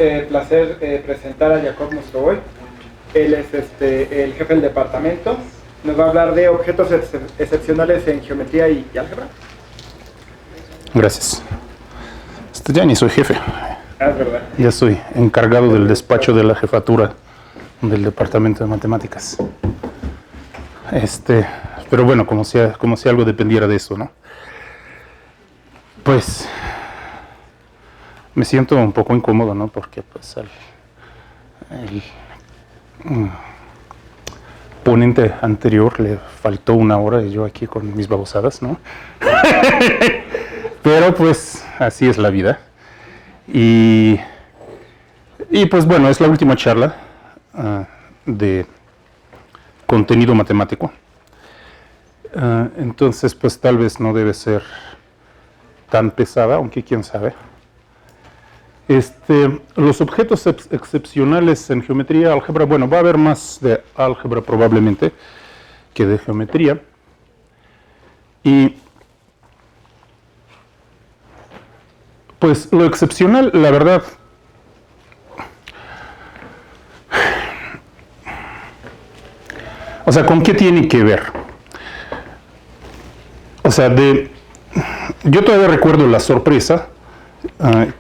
Placer presentar a Jacob Mostrovoy. Él es el jefe del departamento. Nos va a hablar de objetos excepcionales en geometría y álgebra. Gracias. Ya ni soy jefe. Es verdad. Ya soy encargado del despacho de la jefatura del departamento de matemáticas. Pero bueno, como si algo dependiera de eso, ¿no? Pues me siento un poco incómodo, ¿no? Porque pues el ponente anterior le faltó una hora y yo aquí con mis babosadas, ¿no? Pero pues así es la vida. Y pues bueno, es la última charla de contenido matemático. Entonces pues tal vez no debe ser tan pesada, aunque quién sabe. Los objetos excepcionales en geometría y álgebra, bueno, va a haber más de álgebra probablemente que de geometría. Y pues lo excepcional, la verdad, o sea, ¿con qué tiene que ver? O sea, yo todavía recuerdo la sorpresa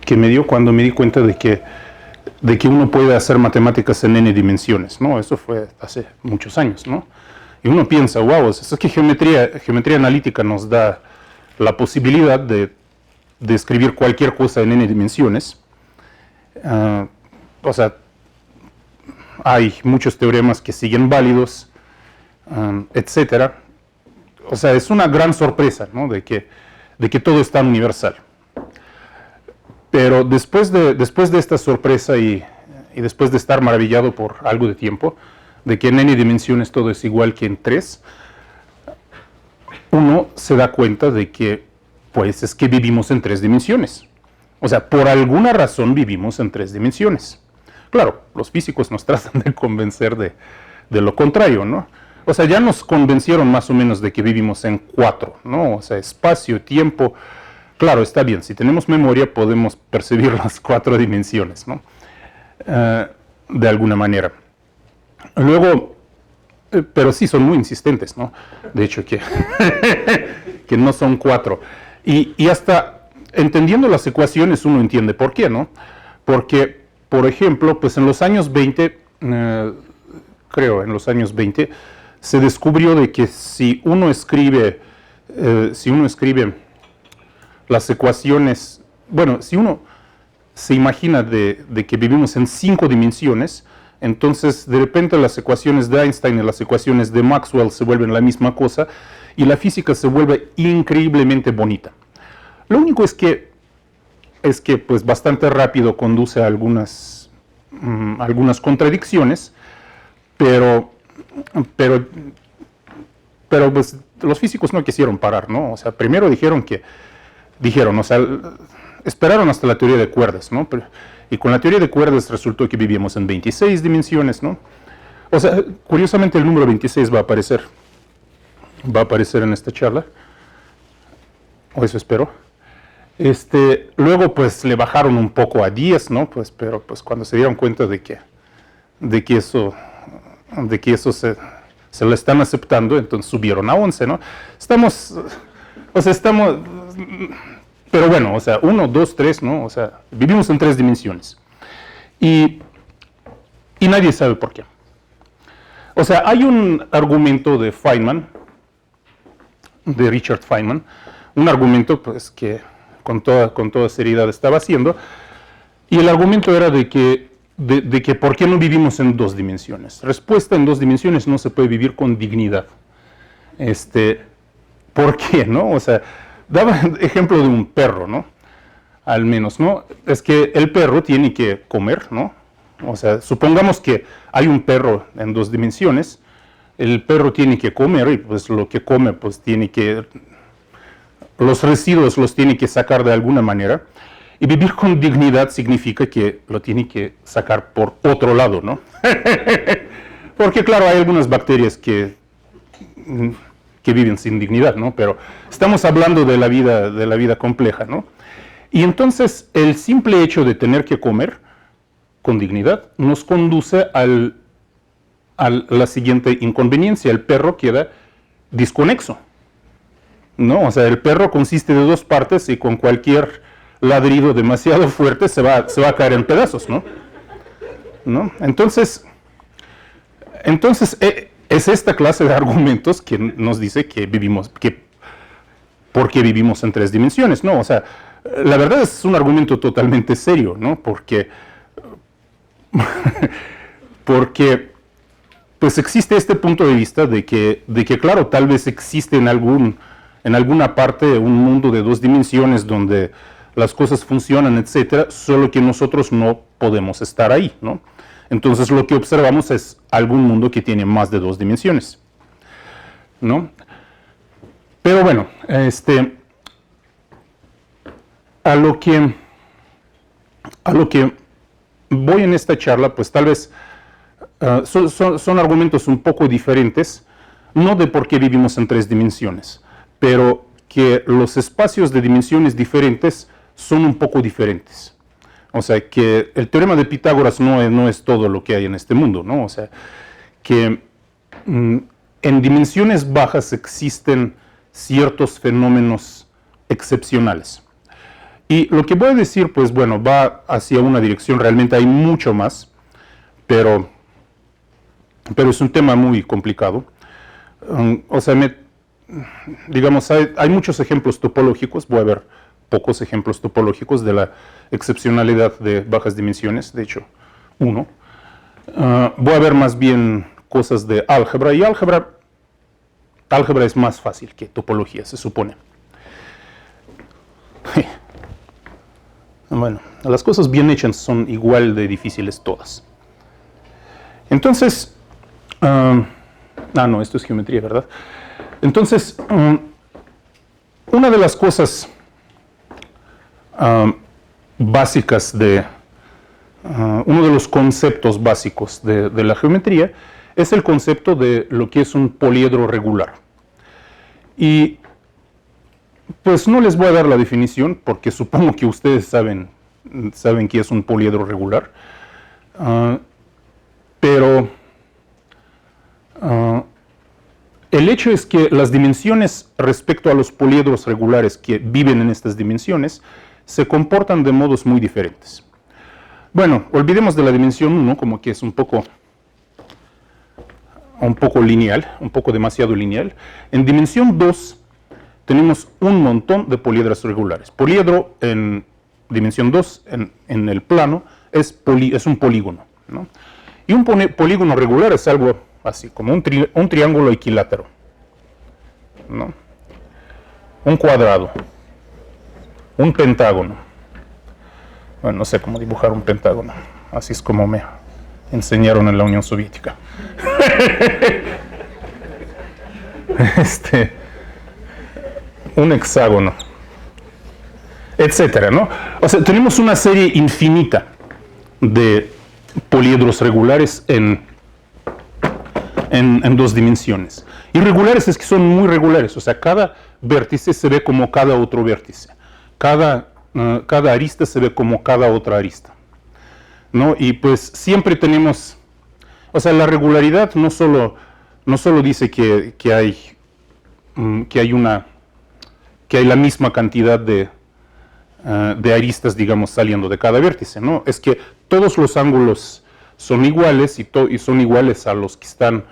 que me dio cuando me di cuenta de que uno puede hacer matemáticas en n dimensiones, ¿no? Eso fue hace muchos años, ¿no? Y uno piensa, wow, eso es que geometría analítica nos da la posibilidad de escribir cualquier cosa en n dimensiones. O sea, hay muchos teoremas que siguen válidos, etcétera. O sea, es una gran sorpresa, ¿no? de que todo es tan universal. Pero después de esta sorpresa y después de estar maravillado por algo de tiempo, de que en n dimensiones todo es igual que en 3, uno se da cuenta de que, pues, es que vivimos en 3 dimensiones. O sea, por alguna razón vivimos en 3 dimensiones. Claro, los físicos nos tratan de convencer de lo contrario, ¿no? O sea, ya nos convencieron más o menos de que vivimos en 4, ¿no? O sea, espacio, tiempo. Claro, está bien, si tenemos memoria podemos percibir las 4 dimensiones, ¿no? De alguna manera. Luego, pero sí son muy insistentes, ¿no? De hecho, que no son 4. Y hasta entendiendo las ecuaciones uno entiende por qué, ¿no? Porque, por ejemplo, pues en los años 20, creo, en los años 20, se descubrió de que si uno escribe las ecuaciones, bueno, si uno se imagina de que vivimos en 5 dimensiones, entonces de repente las ecuaciones de Einstein y las ecuaciones de Maxwell se vuelven la misma cosa y la física se vuelve increíblemente bonita. Lo único es que pues bastante rápido conduce a algunas contradicciones, pero pues los físicos no quisieron parar, ¿no? O sea, primero o sea, esperaron hasta la teoría de cuerdas, ¿no? Y con la teoría de cuerdas resultó que vivíamos en 26 dimensiones, ¿no? O sea, curiosamente el número 26 va a aparecer en esta charla, o eso espero. Luego pues le bajaron un poco a 10, ¿no? Pues, pero pues cuando se dieron cuenta de que eso se lo están aceptando, entonces subieron a 11, ¿no? Pero bueno, o sea, 1, 2, 3, ¿no? O sea, vivimos en 3 dimensiones. Y nadie sabe por qué. O sea, hay un argumento de Feynman, de Richard Feynman, un argumento pues que con toda seriedad estaba haciendo, y el argumento era de que ¿por qué no vivimos en 2 dimensiones? Respuesta: en 2 dimensiones no se puede vivir con dignidad. ¿Por qué, no? O sea, daba ejemplo de un perro, ¿no? Al menos, ¿no? Es que el perro tiene que comer, ¿no? O sea, supongamos que hay un perro en 2 dimensiones, el perro tiene que comer y pues lo que come pues los residuos los tiene que sacar de alguna manera. Y vivir con dignidad significa que lo tiene que sacar por otro lado, ¿no? Porque claro, hay algunas bacterias que viven sin dignidad, ¿no? Pero estamos hablando de la vida compleja, ¿no? Y entonces el simple hecho de tener que comer con dignidad, nos conduce a la siguiente inconveniencia. El perro queda disconexo, ¿no? O sea, el perro consiste de dos partes y con cualquier ladrido demasiado fuerte se va a caer en pedazos, ¿no? Entonces, es esta clase de argumentos que nos dice por qué vivimos en tres dimensiones, ¿no? O sea, la verdad es un argumento totalmente serio, ¿no? Porque pues existe este punto de vista de que claro, tal vez existe en alguna parte un mundo de dos dimensiones donde las cosas funcionan, etcétera, solo que nosotros no podemos estar ahí, ¿no? Entonces lo que observamos es algún mundo que tiene más de dos dimensiones, ¿no? Pero bueno, a lo que voy en esta charla, pues tal vez son argumentos un poco diferentes, no de por qué vivimos en tres dimensiones, pero que los espacios de dimensiones diferentes son un poco diferentes. O sea, que el teorema de Pitágoras no es todo lo que hay en este mundo, ¿no? O sea, que en dimensiones bajas existen ciertos fenómenos excepcionales. Y lo que voy a decir, pues bueno, va hacia una dirección, realmente hay mucho más, pero es un tema muy complicado. O sea, digamos, hay muchos ejemplos topológicos, voy a ver pocos ejemplos topológicos de la excepcionalidad de bajas dimensiones, de hecho, uno. Voy a ver más bien cosas de álgebra, y álgebra es más fácil que topología, se supone. Bueno, las cosas bien hechas son igual de difíciles todas. Entonces, no, esto es geometría, ¿verdad? Entonces, una de las cosas básicas uno de los conceptos básicos de la geometría es el concepto de lo que es un poliedro regular. Y pues no les voy a dar la definición porque supongo que ustedes saben qué es un poliedro regular, pero el hecho es que las dimensiones respecto a los poliedros regulares que viven en estas dimensiones se comportan de modos muy diferentes. Bueno, olvidemos de la dimensión 1, como que es un poco lineal, un poco demasiado lineal. En dimensión 2 tenemos un montón de poliedros regulares. Poliedro en dimensión 2, en el plano, es un polígono, ¿no? Y un polígono regular es algo así, como un triángulo equilátero, ¿no? Un cuadrado, un pentágono. Bueno, no sé cómo dibujar un pentágono, así es como me enseñaron en la Unión Soviética. Un hexágono, etcétera, ¿no? O sea, tenemos una serie infinita de poliedros regulares en dos dimensiones. Y regulares es que son muy regulares, o sea, cada vértice se ve como cada otro vértice. Cada arista se ve como cada otra arista, ¿no? Y pues siempre tenemos, o sea, la regularidad no solo dice que hay la misma cantidad de aristas, digamos, saliendo de cada vértice, ¿no? Es que todos los ángulos son iguales y son iguales a los que están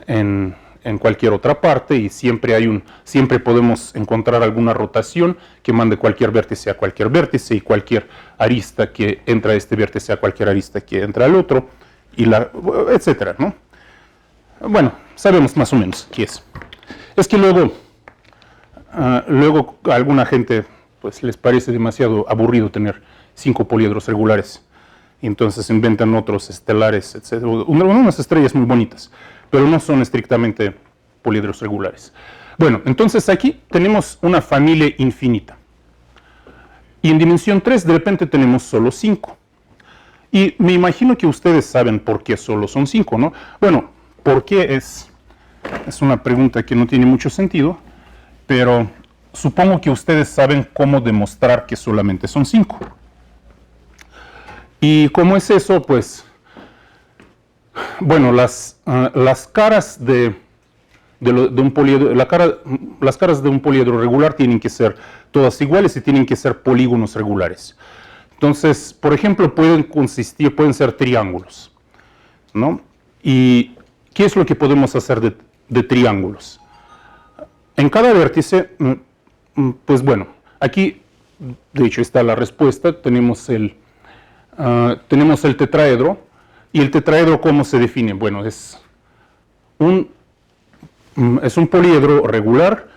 en cualquier otra parte, y siempre podemos encontrar alguna rotación que mande cualquier vértice a cualquier vértice, y cualquier arista que entra a este vértice a cualquier arista que entra al otro, etcétera, ¿no? Bueno, sabemos más o menos qué es. Es que luego a alguna gente pues les parece demasiado aburrido tener 5 poliedros regulares, y entonces inventan otros estelares, etc. Unas estrellas muy bonitas, pero no son estrictamente poliedros regulares. Bueno, entonces aquí tenemos una familia infinita. Y en dimensión 3 de repente tenemos solo 5. Y me imagino que ustedes saben por qué solo son 5, ¿no? Bueno, ¿por qué? Es una pregunta que no tiene mucho sentido, pero supongo que ustedes saben cómo demostrar que solamente son 5. ¿Y cómo es eso? Pues, bueno, las caras de un poliedro, las caras de un poliedro regular tienen que ser todas iguales y tienen que ser polígonos regulares. Entonces, por ejemplo, pueden ser triángulos, ¿no? ¿Y qué es lo que podemos hacer de triángulos? En cada vértice, pues bueno, aquí, de hecho, está la respuesta. Tenemos el tetraedro. ¿Y el tetraedro cómo se define? Bueno, es un poliedro regular,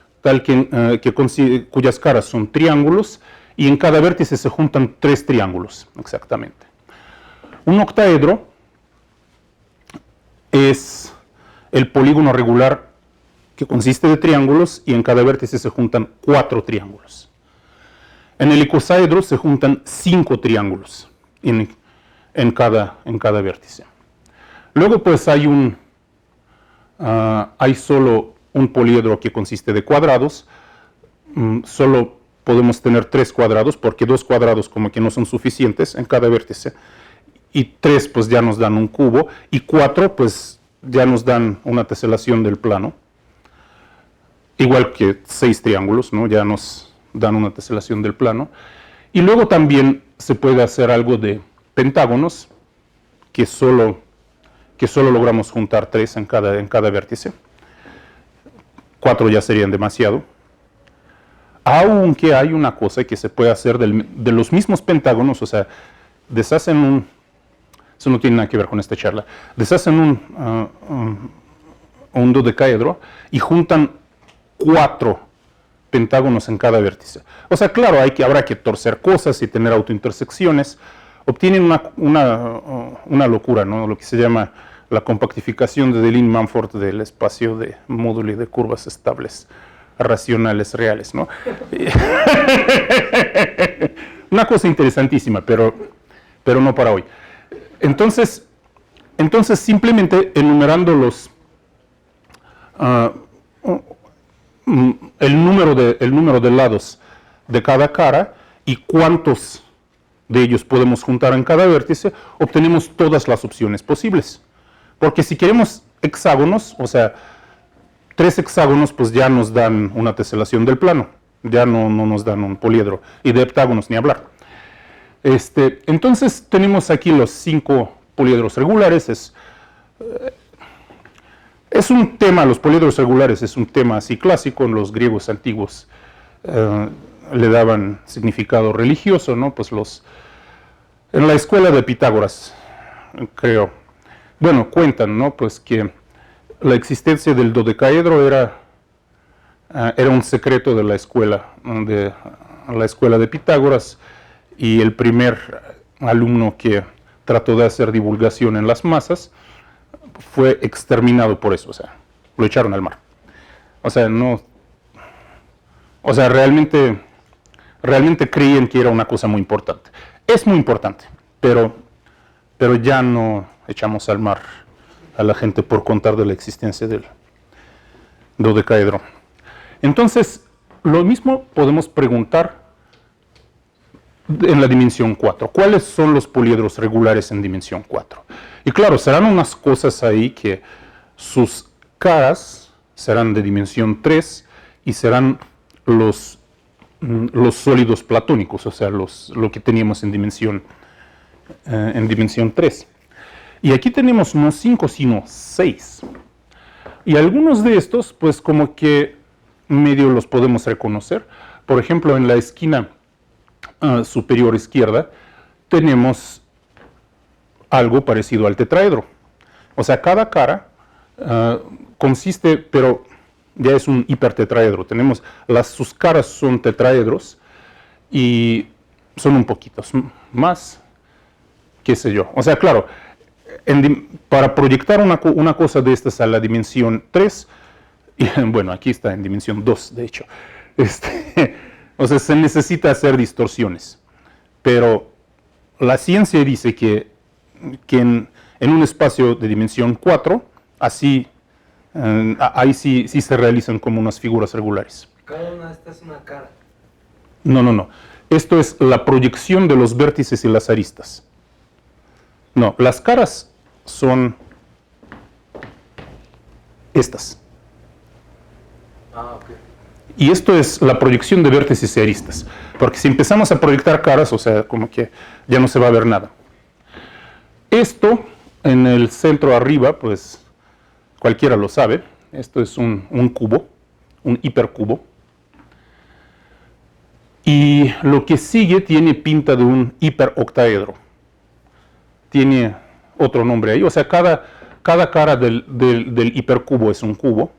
cuyas caras son triángulos, y en cada vértice se juntan 3 triángulos, exactamente. Un octaedro es el polígono regular que consiste de triángulos, y en cada vértice se juntan 4 triángulos. En el icosaedro se juntan 5 triángulos en cada vértice. Luego, pues, hay solo un poliedro que consiste de cuadrados. Solo podemos tener 3 cuadrados, porque 2 cuadrados como que no son suficientes en cada vértice. Y 3 pues ya nos dan un cubo, y 4 pues ya nos dan una teselación del plano. Igual que 6 triángulos, ¿no? Ya nos dan una teselación del plano. Y luego también se puede hacer algo de pentágonos, que solo logramos juntar 3 en cada vértice. 4 ya serían demasiado. Aunque hay una cosa que se puede hacer de los mismos pentágonos, o sea, deshacen eso no tiene nada que ver con esta charla, deshacen un dodecaedro y juntan 4 pentágonos en cada vértice. O sea, claro, habrá que torcer cosas y tener autointersecciones. Obtienen una locura, ¿no? Lo que se llama la compactificación de Deligne-Mumford del espacio de módulo y de curvas estables racionales reales, ¿no? Una cosa interesantísima, pero no para hoy. Entonces simplemente enumerando el número de lados de cada cara y cuántos de ellos podemos juntar en cada vértice, obtenemos todas las opciones posibles. Porque si queremos hexágonos, o sea, 3 hexágonos, pues ya nos dan una teselación del plano, ya no nos dan un poliedro, y de heptágonos ni hablar. Entonces tenemos aquí los 5 poliedros regulares. Es un tema, los poliedros regulares es un tema así clásico. En los griegos antiguos le daban significado religioso, ¿no? Pues en la escuela de Pitágoras, creo, bueno, cuentan, ¿no? Pues que la existencia del dodecaedro era un secreto de la escuela de Pitágoras, y el primer alumno que trató de hacer divulgación en las masas fue exterminado por eso, o sea, lo echaron al mar. Realmente creían que era una cosa muy importante. Es muy importante, pero ya no echamos al mar a la gente por contar de la existencia del dodecaedro. Entonces, lo mismo podemos preguntar en la dimensión 4. ¿Cuáles son los poliedros regulares en dimensión 4? Y claro, serán unas cosas ahí que sus caras serán de dimensión 3 y serán los sólidos platónicos, o sea, lo que teníamos en dimensión 3. Y aquí tenemos no 5, sino 6. Y algunos de estos, pues como que medio los podemos reconocer. Por ejemplo, en la esquina superior izquierda tenemos algo parecido al tetraedro. O sea, cada cara consiste, pero ya es un hipertetraedro. Sus caras son tetraedros y son un poquito más, qué sé yo. O sea, claro, para proyectar una cosa de estas a la dimensión 3, y, bueno, aquí está en dimensión 2, de hecho, o sea, se necesita hacer distorsiones. Pero la ciencia dice que en un espacio de dimensión 4, ahí sí se realizan como unas figuras regulares. Cada una de estas es una cara. No. Esto es la proyección de los vértices y las aristas. No, las caras son estas. Ah, ok. Y esto es la proyección de vértices y aristas. Porque si empezamos a proyectar caras, o sea, como que ya no se va a ver nada. Esto, en el centro arriba, pues cualquiera lo sabe. Esto es un cubo, un hipercubo. Y lo que sigue tiene pinta de un hiperoctaedro. Tiene otro nombre ahí. O sea, cada cara del hipercubo es un cubo.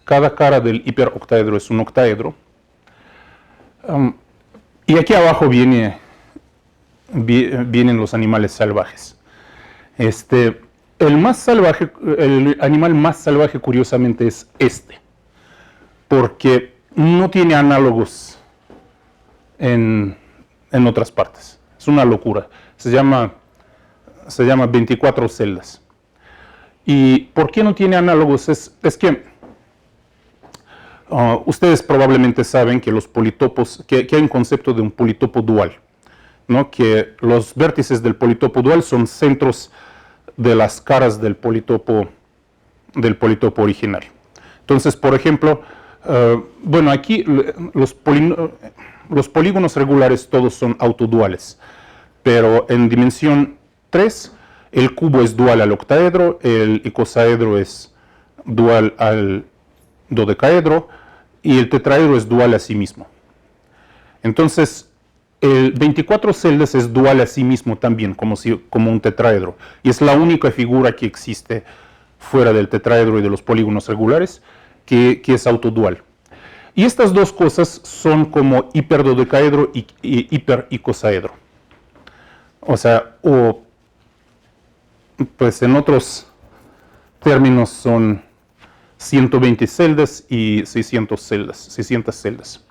Cada cara del hiperoctaedro es un octaedro. Y aquí abajo vienen los animales salvajes. El animal más salvaje, curiosamente, es este. Porque no tiene análogos en otras partes. Es una locura. Se llama 24 celdas. ¿Y por qué no tiene análogos? Es que ustedes probablemente saben que los politopos, que hay un concepto de un politopo dual, ¿no? Que los vértices del politopo dual son centros de las caras del politopo originario. Entonces, por ejemplo, bueno, aquí los polígonos regulares todos son autoduales, pero en dimensión 3 el cubo es dual al octaedro, el icosaedro es dual al dodecaedro y el tetraedro es dual a sí mismo. Entonces, el 24 celdas es dual a sí mismo también, como un tetraedro. Y es la única figura que existe fuera del tetraedro y de los polígonos regulares que es autodual. Y estas dos cosas son como hiperdodecaedro y hipericosaedro. O sea, pues en otros términos son 120 celdas y 600 celdas.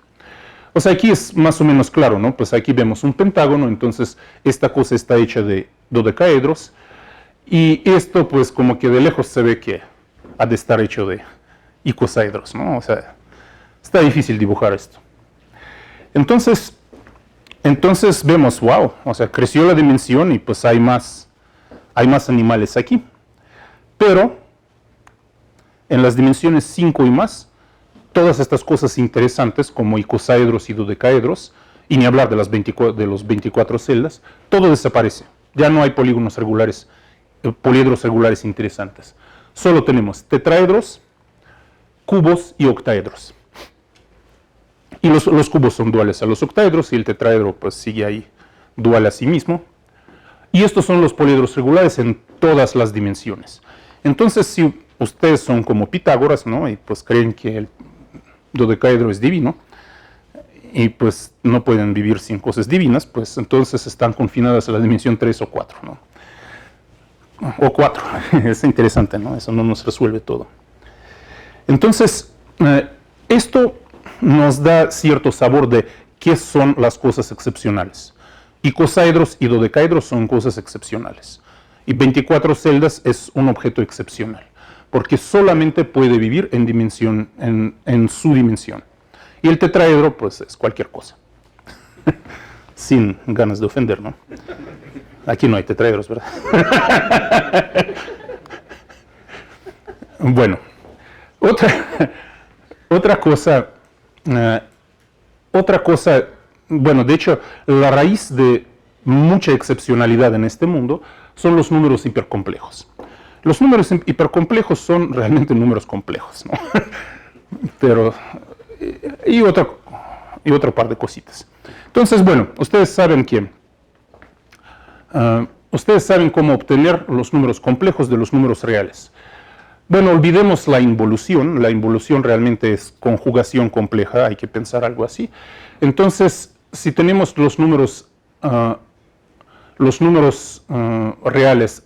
O sea, aquí es más o menos claro, ¿no? Pues aquí vemos un pentágono, entonces esta cosa está hecha de dodecaedros, y esto pues como que de lejos se ve que ha de estar hecho de icosaedros, ¿no? O sea, está difícil dibujar esto. Entonces vemos, wow, o sea, creció la dimensión y pues hay más animales aquí. Pero en las dimensiones 5 y más, todas estas cosas interesantes como icosaedros y dodecaedros, y ni hablar de los 24 celdas, todo desaparece. Ya no hay polígonos regulares, poliedros regulares interesantes. Solo tenemos tetraedros, cubos y octaedros. Y los cubos son duales a los octaedros y el tetraedro pues sigue ahí dual a sí mismo. Y estos son los poliedros regulares en todas las dimensiones. Entonces, si ustedes son como Pitágoras, ¿no? Y pues creen que el dodecaedro es divino, y pues no pueden vivir sin cosas divinas, pues entonces están confinadas a la dimensión 3 o 4, ¿no? O 4, es interesante, ¿no? Eso no nos resuelve todo. Entonces, esto nos da cierto sabor de qué son las cosas excepcionales. Icosaedros y dodecaedros son cosas excepcionales. Y 24 celdas es un objeto excepcional, porque solamente puede vivir en su dimensión. Y el tetraedro, pues, es cualquier cosa. Sin ganas de ofender, ¿no? Aquí no hay tetraedros, ¿verdad? Bueno, otra cosa, bueno, de hecho, la raíz de mucha excepcionalidad en este mundo son los números hipercomplejos. Los números hipercomplejos son realmente números complejos, ¿no? Pero, y otro par de cositas. Entonces, bueno, ustedes saben cómo obtener los números complejos de los números reales. Bueno, olvidemos la involución. La involución realmente es conjugación compleja, hay que pensar algo así. Entonces, si tenemos los números reales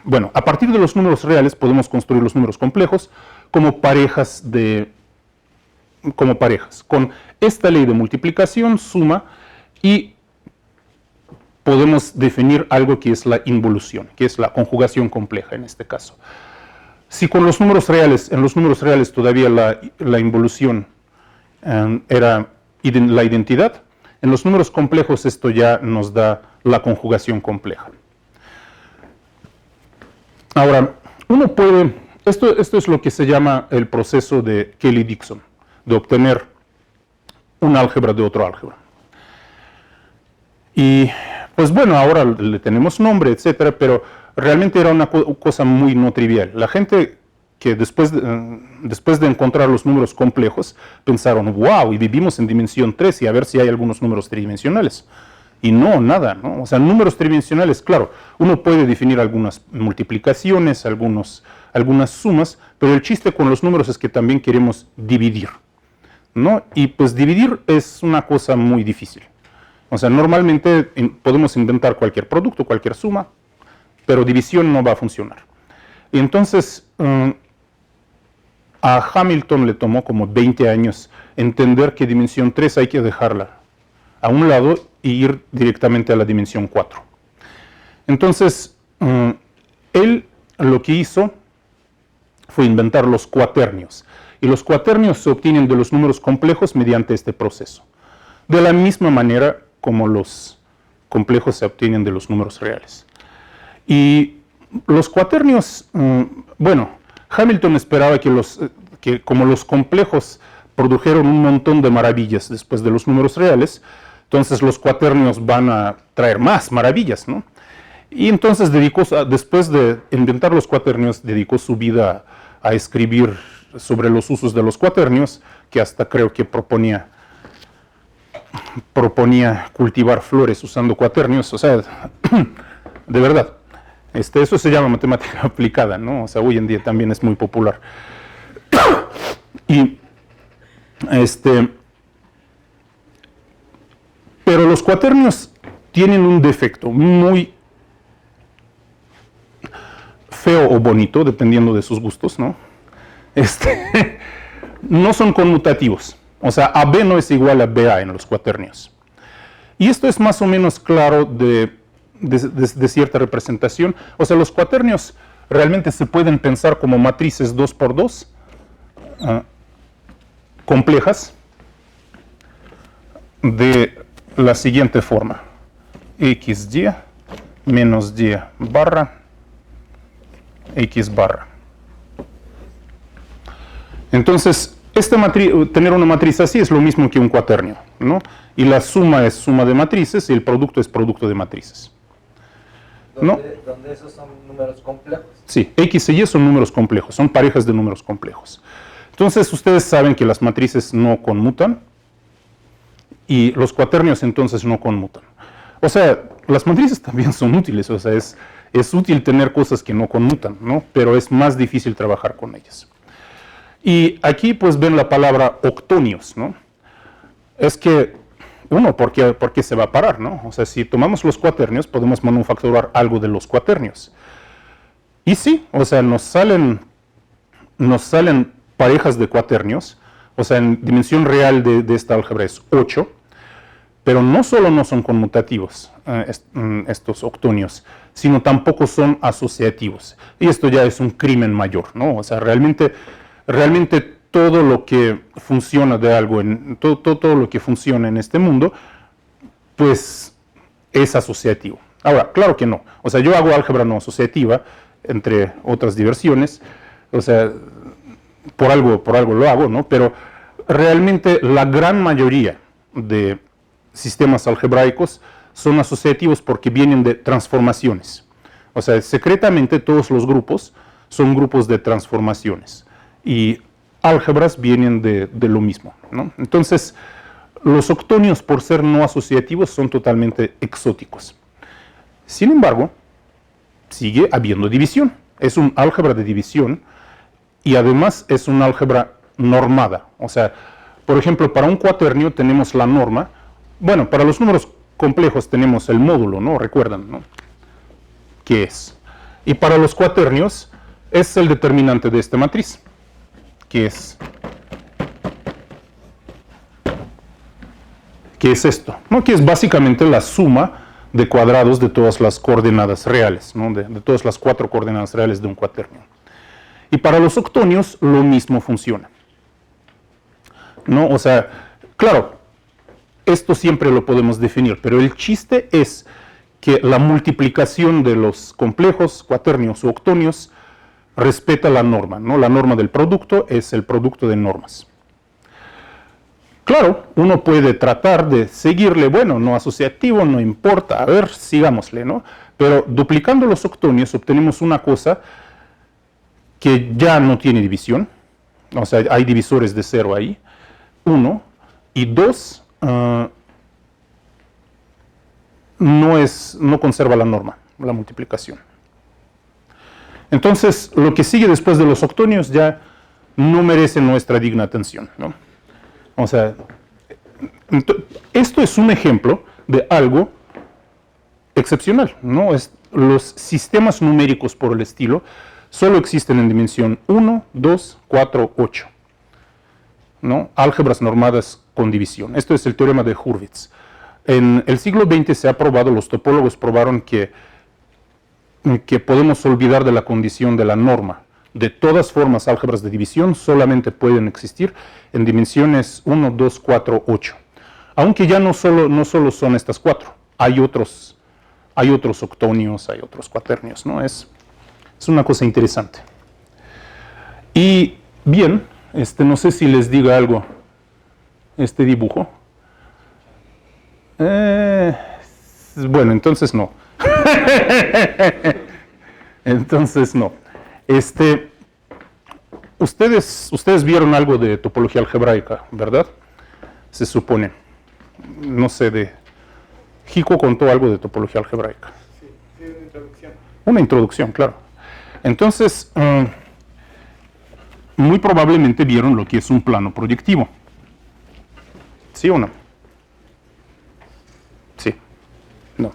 bueno, a partir de los números reales podemos construir los números complejos como parejas, con esta ley de multiplicación, suma, y podemos definir algo que es la involución, que es la conjugación compleja en este caso. Si con los números reales, en los números reales todavía la involución era la identidad, en los números complejos esto ya nos da la conjugación compleja. Ahora, uno puede, esto es lo que se llama el proceso de Cayley-Dickson, de obtener un álgebra de otro álgebra. Y pues bueno, ahora le tenemos nombre, etcétera, pero realmente era una cosa muy no trivial. La gente que después de encontrar los números complejos pensaron, wow, y vivimos en dimensión 3 y a ver si hay algunos números tridimensionales. Y no, nada, ¿no? O sea, números tridimensionales, claro, uno puede definir algunas multiplicaciones, algunas sumas, pero el chiste con los números es que también queremos dividir, ¿no? Y pues dividir es una cosa muy difícil. O sea, normalmente podemos inventar cualquier producto, cualquier suma, pero división no va a funcionar. Y entonces, a Hamilton le tomó como 20 años entender que dimensión 3 hay que dejarla a un lado y ir directamente a la dimensión 4. Entonces, él lo que hizo fue inventar los cuaternios. Y los cuaternios se obtienen de los números complejos mediante este proceso. De la misma manera como los complejos se obtienen de los números reales. Y los cuaternios, bueno, Hamilton esperaba que como los complejos produjeron un montón de maravillas después de los números reales, entonces los cuaternios van a traer más maravillas, ¿no? Y entonces después de inventar los cuaternios, dedicó su vida a escribir sobre los usos de los cuaternios, que hasta creo que proponía cultivar flores usando cuaternios, o sea, de verdad, eso se llama matemática aplicada, ¿no? O sea, hoy en día también es muy popular. Y pero los cuaternios tienen un defecto muy feo o bonito, dependiendo de sus gustos, ¿no? No son conmutativos. O sea, AB no es igual a BA en los cuaternios. Y esto es más o menos claro de cierta representación. O sea, los cuaternios realmente se pueden pensar como matrices 2×2 complejas de la siguiente forma: XY menos Y barra X barra. Entonces, tener una matriz así es lo mismo que un cuaternio, ¿no? Y la suma es suma de matrices y el producto es producto de matrices. ¿Dónde esos son números complejos? Sí, X y Y son números complejos, son parejas de números complejos. Entonces, ustedes saben que las matrices no conmutan y los cuaternios entonces no conmutan. O sea, las matrices también son útiles, o sea, es útil tener cosas que no conmutan, ¿no? Pero es más difícil trabajar con ellas. Y aquí pues ven la palabra octonios, ¿no? Es que, ¿por qué se va a parar, no? O sea, si tomamos los cuaternios, podemos manufacturar algo de los cuaternios. Y sí, o sea, nos salen parejas de cuaternios, o sea, en dimensión real de esta álgebra es 8, pero no solo no son conmutativos estos octonios, sino tampoco son asociativos. Y esto ya es un crimen mayor, ¿no? O sea, realmente todo lo que funciona de algo, todo lo que funciona en este mundo, pues es asociativo. Ahora, claro que no. O sea, yo hago álgebra no asociativa, entre otras diversiones, o sea, por algo lo hago, ¿no? Pero realmente la gran mayoría de sistemas algebraicos son asociativos porque vienen de transformaciones. O sea, secretamente todos los grupos son grupos de transformaciones. Y álgebras vienen de lo mismo, ¿no? Entonces, los octonios, por ser no asociativos, son totalmente exóticos. Sin embargo, sigue habiendo división. Es un álgebra de división y además es un álgebra normada. O sea, por ejemplo, para un cuaternio tenemos la norma. Bueno, para los números complejos tenemos el módulo, ¿no? Recuerdan, ¿no? ¿Qué es? Y para los cuaternios es el determinante de esta matriz, que es esto, ¿no? Que es básicamente la suma de cuadrados de todas las coordenadas reales, ¿no? de todas las 4 coordenadas reales de un cuaternio. Y para los octonios lo mismo funciona, ¿no? O sea, claro, esto siempre lo podemos definir, pero el chiste es que la multiplicación de los complejos, cuaternios u octonios, respeta la norma, ¿no? La norma del producto es el producto de normas. Claro, uno puede tratar de seguirle, bueno, no asociativo, no importa, a ver, sigámosle, ¿no? Pero duplicando los octonios obtenemos una cosa que ya no tiene división, o sea, hay divisores de 0 ahí, 1, y 2, no conserva la norma, la multiplicación. Entonces, lo que sigue después de los octonios ya no merece nuestra digna atención, ¿no? O sea, esto es un ejemplo de algo excepcional, ¿no? Los sistemas numéricos por el estilo solo existen en dimensión 1, 2, 4, 8, ¿no? Álgebras normadas con división. Esto es el teorema de Hurwitz. En el siglo XX se ha probado, los topólogos probaron que podemos olvidar de la condición de la norma. De todas formas, álgebras de división solamente pueden existir en dimensiones 1, 2, 4, 8. Aunque ya no solo son estas 4, hay otros octonios, hay otros cuaternios, ¿no? Es una cosa interesante. Y bien, no sé si les diga algo este dibujo. Bueno, entonces no. Entonces no. Ustedes vieron algo de topología algebraica, ¿verdad? Se supone. No sé, Jico contó algo de topología algebraica. Sí, una introducción. Una introducción, claro. Entonces, muy probablemente vieron lo que es un plano proyectivo. ¿Sí o no? Sí. No.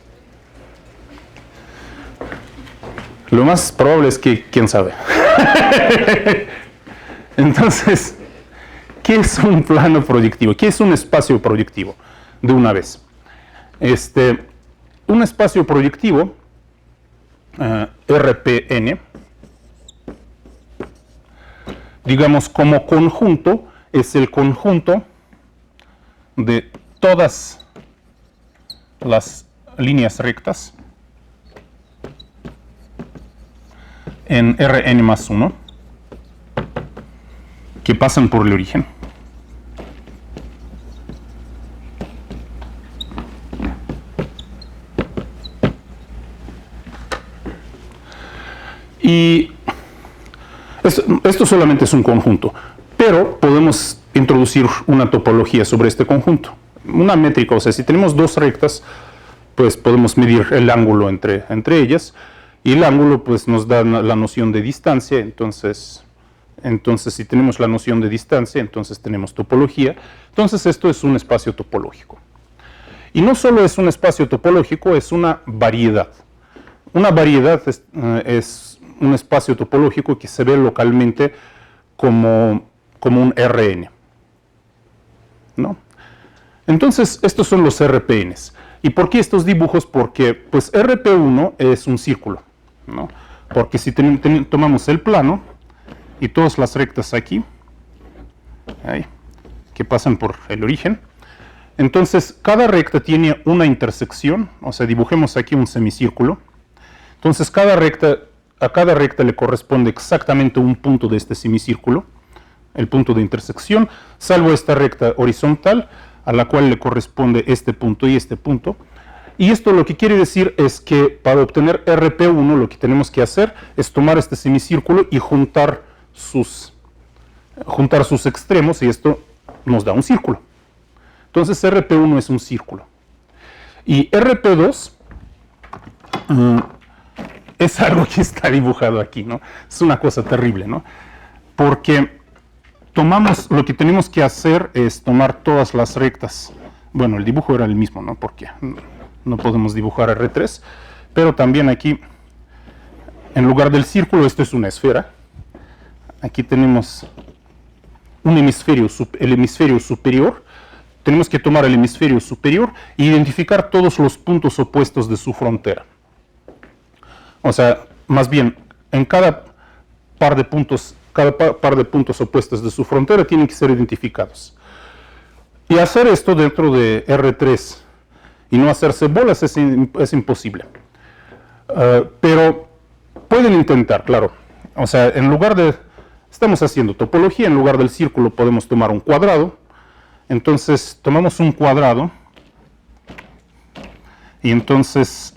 Lo más probable es que, quién sabe. Entonces, ¿qué es un plano proyectivo? ¿Qué es un espacio proyectivo? De una vez. Un espacio proyectivo, RPN, digamos como conjunto, es el conjunto de todas las líneas rectas en Rn más 1 que pasan por el origen. Y esto solamente es un conjunto, pero podemos introducir una topología sobre este conjunto. Una métrica, o sea, si tenemos dos rectas, pues podemos medir el ángulo entre ellas, y el ángulo pues nos da la noción de distancia. Entonces si tenemos la noción de distancia, entonces tenemos topología. Entonces esto es un espacio topológico. Y no solo es un espacio topológico, es una variedad. Una variedad es un espacio topológico que se ve localmente como un Rn, ¿no? Entonces, estos son los RPNs. ¿Y por qué estos dibujos? Porque, pues, RP1 es un círculo, ¿no? Porque si tomamos el plano y todas las rectas aquí, ahí, que pasan por el origen, entonces, cada recta tiene una intersección, o sea, dibujemos aquí un semicírculo. Entonces, a cada recta le corresponde exactamente un punto de este semicírculo, el punto de intersección, salvo esta recta horizontal, a la cual le corresponde este punto y este punto. Y esto lo que quiere decir es que para obtener RP1 lo que tenemos que hacer es tomar este semicírculo y juntar sus extremos, y esto nos da un círculo. Entonces RP1 es un círculo. Y RP2 es algo que está dibujado aquí, ¿no? Es una cosa terrible, ¿no? Porque lo que tenemos que hacer es tomar todas las rectas. Bueno, el dibujo era el mismo, ¿no? Porque no podemos dibujar R3, pero también aquí, en lugar del círculo, esto es una esfera. Aquí tenemos el hemisferio superior. Tenemos que tomar el hemisferio superior e identificar todos los puntos opuestos de su frontera. O sea, más bien, en cada par de puntos opuestos de su frontera tienen que ser identificados. Y hacer esto dentro de R3 y no hacerse bolas es imposible. Pero pueden intentar, claro. O sea, en lugar de... Estamos haciendo topología, en lugar del círculo podemos tomar un cuadrado. Entonces, tomamos un cuadrado y entonces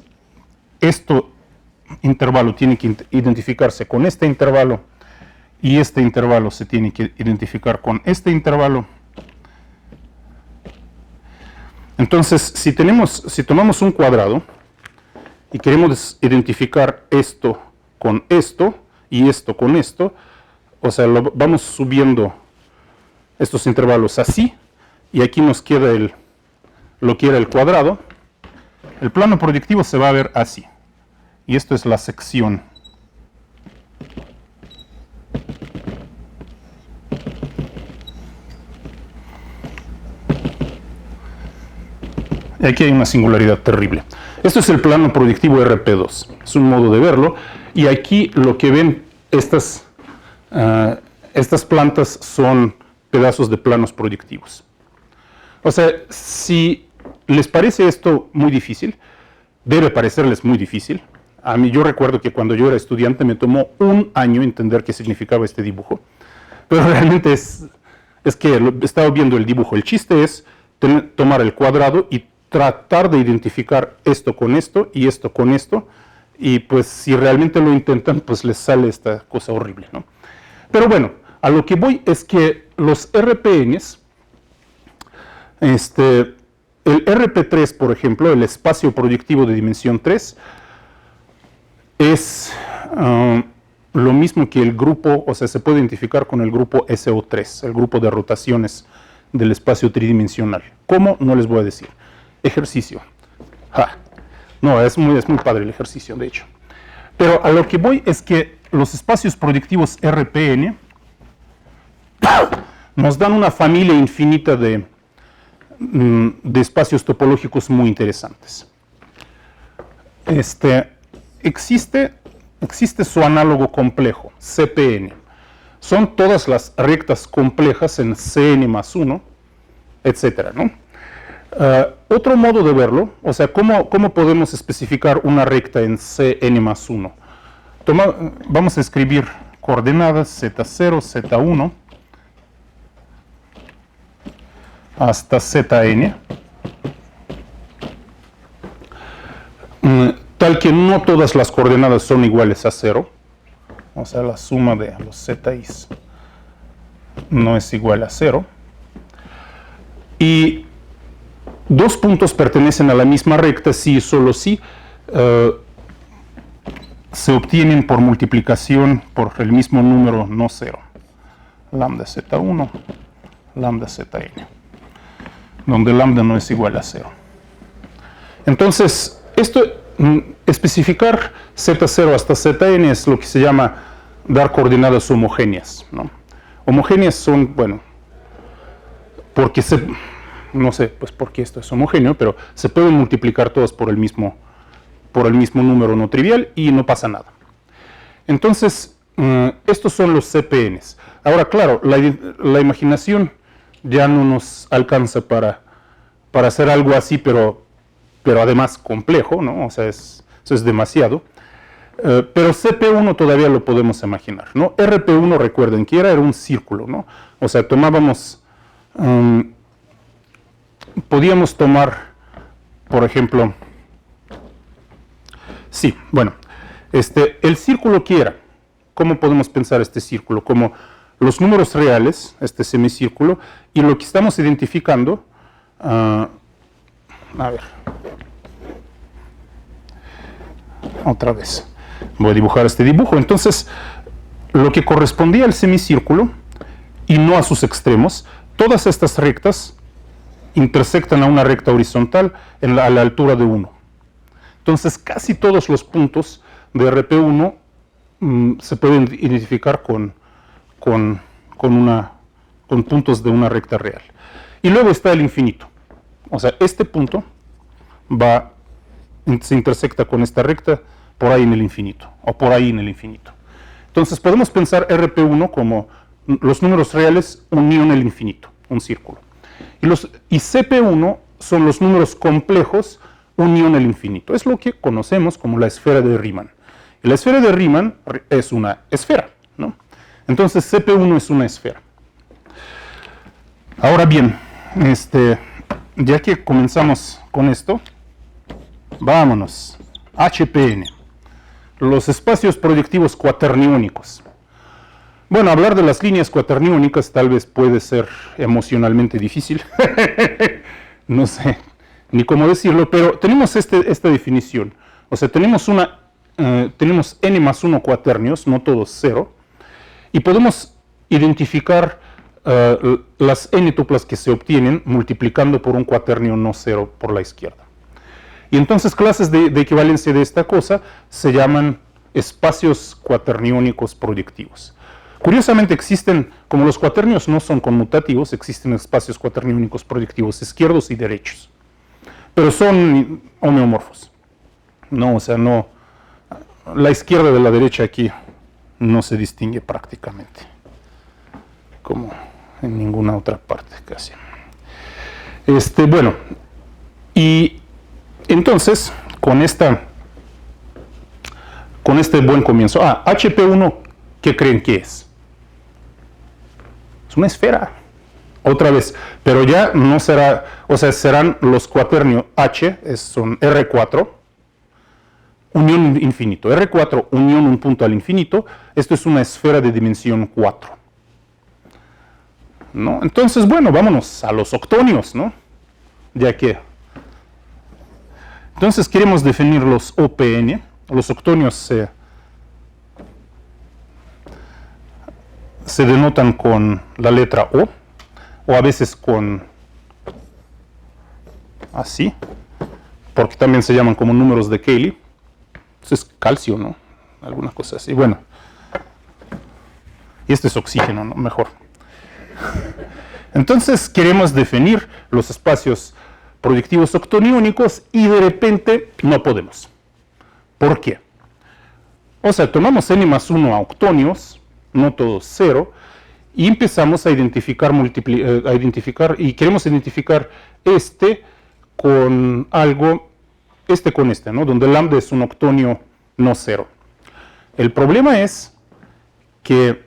intervalo tiene que identificarse con este intervalo y este intervalo se tiene que identificar con este intervalo. Entonces, si tomamos un cuadrado y queremos identificar esto con esto y esto con esto, o sea, vamos subiendo estos intervalos así, y aquí nos queda lo que era el cuadrado. El plano proyectivo se va a ver así, y esto es la sección. Y aquí hay una singularidad terrible. Esto es el plano proyectivo RP2, es un modo de verlo, y aquí lo que ven estas plantas son pedazos de planos proyectivos. O sea, si les parece esto muy difícil, debe parecerles muy difícil. A mí, yo recuerdo que cuando yo era estudiante me tomó un año entender qué significaba este dibujo, pero realmente es que estaba viendo el dibujo. El chiste es tomar el cuadrado y tratar de identificar esto con esto y esto con esto, y pues si realmente lo intentan, pues les sale esta cosa horrible, ¿no? Pero bueno, a lo que voy es que los RPNs, el RP3, por ejemplo, el espacio proyectivo de dimensión 3, es lo mismo que el grupo, o sea, se puede identificar con el grupo SO3, el grupo de rotaciones del espacio tridimensional. ¿Cómo? No les voy a decir. Ejercicio. No, es muy padre el ejercicio, de hecho. Pero a lo que voy es que los espacios proyectivos RPN nos dan una familia infinita de espacios topológicos muy interesantes. Existe su análogo complejo, CPN. Son todas las rectas complejas en Cn+1, etcétera, ¿no? Otro modo de verlo, o sea, ¿cómo podemos especificar una recta en Cn+1? Vamos a escribir coordenadas Z0, Z1 hasta Zn, tal que no todas las coordenadas son iguales a 0, o sea, la suma de los zi's no es igual a 0, y dos puntos pertenecen a la misma recta si y solo si se obtienen por multiplicación por el mismo número no cero, lambda Z1, lambda Zn, donde lambda no es igual a 0. Entonces, especificar Z0 hasta Zn es lo que se llama dar coordenadas homogéneas, ¿no? Homogéneas son, bueno, porque no sé, pues porque esto es homogéneo, pero se pueden multiplicar todas por el mismo número no trivial y no pasa nada. Entonces, estos son los CPNs. Ahora, claro, la imaginación ya no nos alcanza para hacer algo así, pero además complejo, ¿no? O sea, eso es demasiado. Pero CP1 todavía lo podemos imaginar, ¿no? RP1, recuerden que era un círculo, ¿no? O sea, podíamos tomar, por ejemplo, sí, bueno, el círculo que era, ¿cómo podemos pensar este círculo? Como los números reales, este semicírculo, y lo que estamos identificando, a ver, otra vez, voy a dibujar este dibujo. Entonces, lo que correspondía al semicírculo, y no a sus extremos, todas estas rectas intersectan a una recta horizontal a la altura de 1. Entonces, casi todos los puntos de RP1 se pueden identificar con puntos de una recta real. Y luego está el infinito. O sea, este punto se intersecta con esta recta por ahí en el infinito, o por ahí en el infinito. Entonces, podemos pensar RP1 como los números reales unión el infinito, un círculo. Y CP1 son los números complejos unión al infinito. Es lo que conocemos como la esfera de Riemann. Y la esfera de Riemann es una esfera, ¿no? Entonces CP1 es una esfera. Ahora bien, ya que comenzamos con esto, vámonos. HPN. Los espacios proyectivos cuaterniónicos. Bueno, hablar de las líneas cuaterniónicas tal vez puede ser emocionalmente difícil. No sé ni cómo decirlo, pero tenemos esta definición. O sea, tenemos n más 1 cuaternios, no todos 0, y podemos identificar las n tuplas que se obtienen multiplicando por un cuaternio no 0 por la izquierda. Y entonces clases de equivalencia de esta cosa se llaman espacios cuaterniónicos proyectivos. Curiosamente existen, como los cuaternios no son conmutativos, existen espacios cuaterniónicos proyectivos izquierdos y derechos. Pero son homeomorfos. No, o sea, no. La izquierda de la derecha aquí no se distingue prácticamente, como en ninguna otra parte casi. Bueno, y entonces, con este buen comienzo. HP1, ¿qué creen que es? Es una esfera. Otra vez, pero ya no será, o sea, serán los cuaternios H, son R4, unión infinito. R4, unión un punto al infinito, esto es una esfera de dimensión 4. ¿No? Entonces, bueno, vámonos a los octonios, ¿no? Ya que. Entonces queremos definir los OPN. Los octonios se denotan con la letra O a veces con así, porque también se llaman como números de Cayley. Eso es calcio, ¿no? Alguna cosa así. Bueno, y este es oxígeno, ¿no? Mejor. Entonces queremos definir los espacios proyectivos octoniónicos y de repente no podemos. ¿Por qué? O sea, tomamos n más 1 a octonios, no todos 0, y empezamos a identificar, y queremos identificar con algo, con ¿no? Donde lambda es un octonio no 0. El problema es que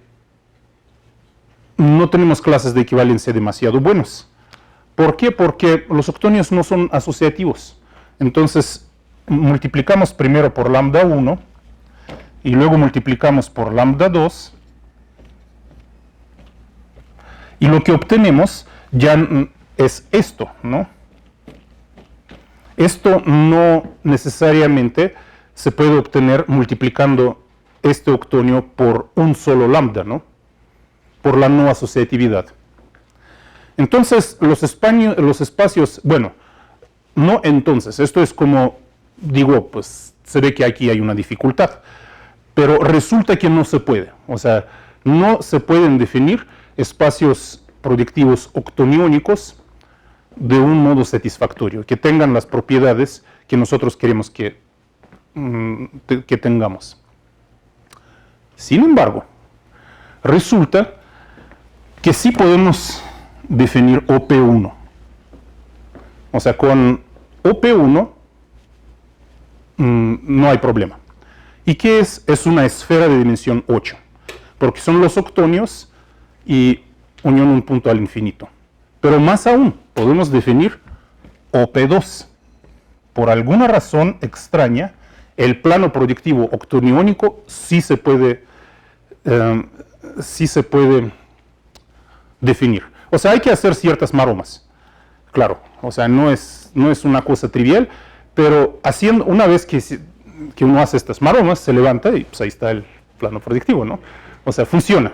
no tenemos clases de equivalencia demasiado buenos. ¿Por qué? Porque los octonios no son asociativos. Entonces, multiplicamos primero por lambda 1, y luego multiplicamos por lambda 2, y lo que obtenemos ya es esto, ¿no? Esto no necesariamente se puede obtener multiplicando este octonio por un solo lambda, ¿no? Por la no asociatividad. Entonces, los espacios, bueno, no entonces, esto es como, digo, pues se ve que aquí hay una dificultad, pero resulta que no se puede, o sea, no se pueden definir espacios proyectivos octoniónicos de un modo satisfactorio, que tengan las propiedades que nosotros queremos que tengamos. Sin embargo, resulta que sí podemos definir OP1. O sea, con OP1 no hay problema. ¿Y qué es? Es una esfera de dimensión 8, porque son los octonios y unión un punto al infinito. Pero más aún, podemos definir OP2. Por alguna razón extraña, el plano proyectivo octoniónico sí se puede definir. O sea, hay que hacer ciertas maromas. Claro, o sea, no es una cosa trivial, pero una vez que uno hace estas maromas, se levanta y pues ahí está el plano proyectivo, ¿no? O sea, funciona.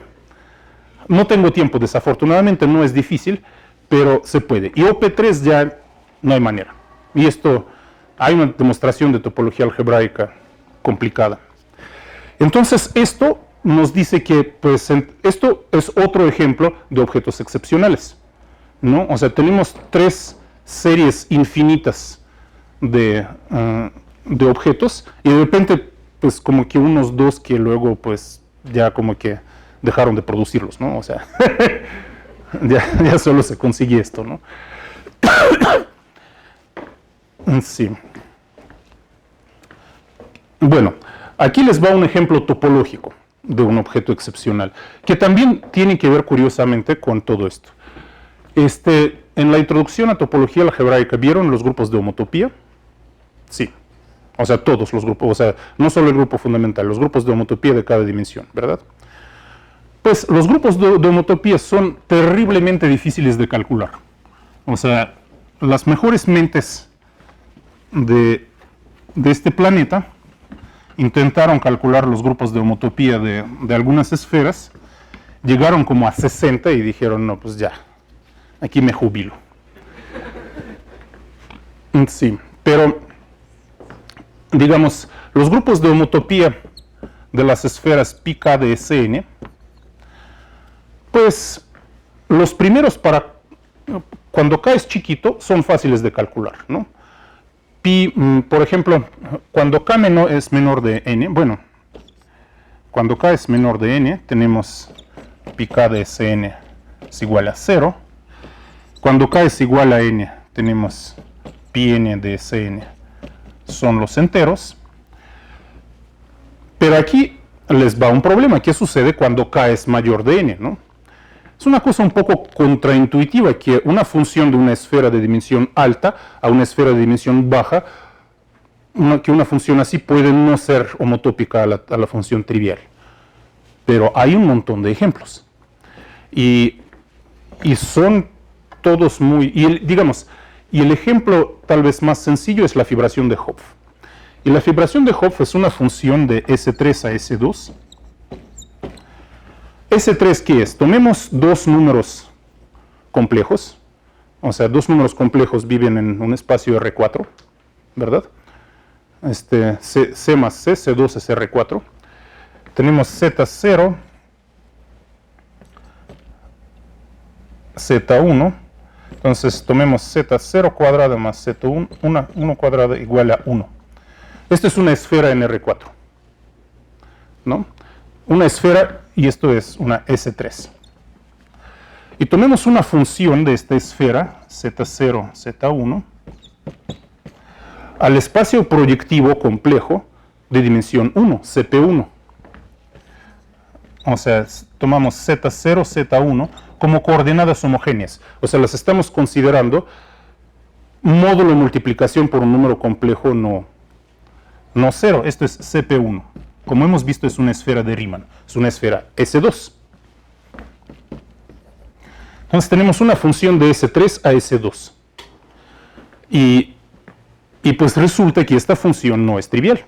No tengo tiempo, desafortunadamente, no es difícil, pero se puede. Y OP3 ya no hay manera. Y esto, hay una demostración de topología algebraica complicada. Entonces, esto nos dice que, pues, esto es otro ejemplo de objetos excepcionales, ¿no? O sea, tenemos 3 series infinitas de objetos y de repente, pues, como que unos 2 que luego, pues, ya como que dejaron de producirlos, ¿no? O sea, ya solo se consigue esto, ¿no? Sí. Bueno, aquí les va un ejemplo topológico de un objeto excepcional, que también tiene que ver curiosamente con todo esto. En la introducción a topología algebraica, ¿vieron los grupos de homotopía? Sí. O sea, todos los grupos, o sea, no solo el grupo fundamental, los grupos de homotopía de cada dimensión, ¿verdad? Pues los grupos de homotopía son terriblemente difíciles de calcular. O sea, las mejores mentes de este planeta intentaron calcular los grupos de homotopía de algunas esferas, llegaron como a 60 y dijeron, no, pues ya, aquí me jubilo. Sí, pero, digamos, los grupos de homotopía de las esferas pi k de Sn, pues los primeros cuando k es chiquito, son fáciles de calcular, ¿no? Pi, por ejemplo, cuando k es menor de n, bueno, cuando k es menor de n, tenemos pi k de Sn es igual a 0. Cuando k es igual a n, tenemos pi n de Sn, son los enteros. Pero aquí les va un problema. ¿Qué sucede cuando k es mayor de n, no? Es una cosa un poco contraintuitiva que una función de una esfera de dimensión alta a una esfera de dimensión baja, que una función así puede no ser homotópica a la función trivial. Pero hay un montón de ejemplos. Y son todos muy... Y el ejemplo tal vez más sencillo es la fibración de Hopf. Y la fibración de Hopf es una función de S3 a S2. S3, ¿qué es? Tomemos dos números complejos, o sea, dos números complejos viven en un espacio R4, ¿verdad? C más C, C2 es R4. Tenemos Z0, Z1, entonces tomemos Z0 cuadrada más Z1 1 cuadrada igual a 1. Esto es una esfera en R4, ¿no? Una esfera, y esto es una S3. Y tomemos una función de esta esfera, Z0, Z1, al espacio proyectivo complejo de dimensión 1, CP1. O sea, tomamos Z0, Z1 como coordenadas homogéneas. O sea, las estamos considerando módulo de multiplicación por un número complejo no 0. Esto es CP1. Como hemos visto, es una esfera de Riemann, es una esfera S2. Entonces tenemos una función de S3 a S2. Y pues resulta que esta función no es trivial,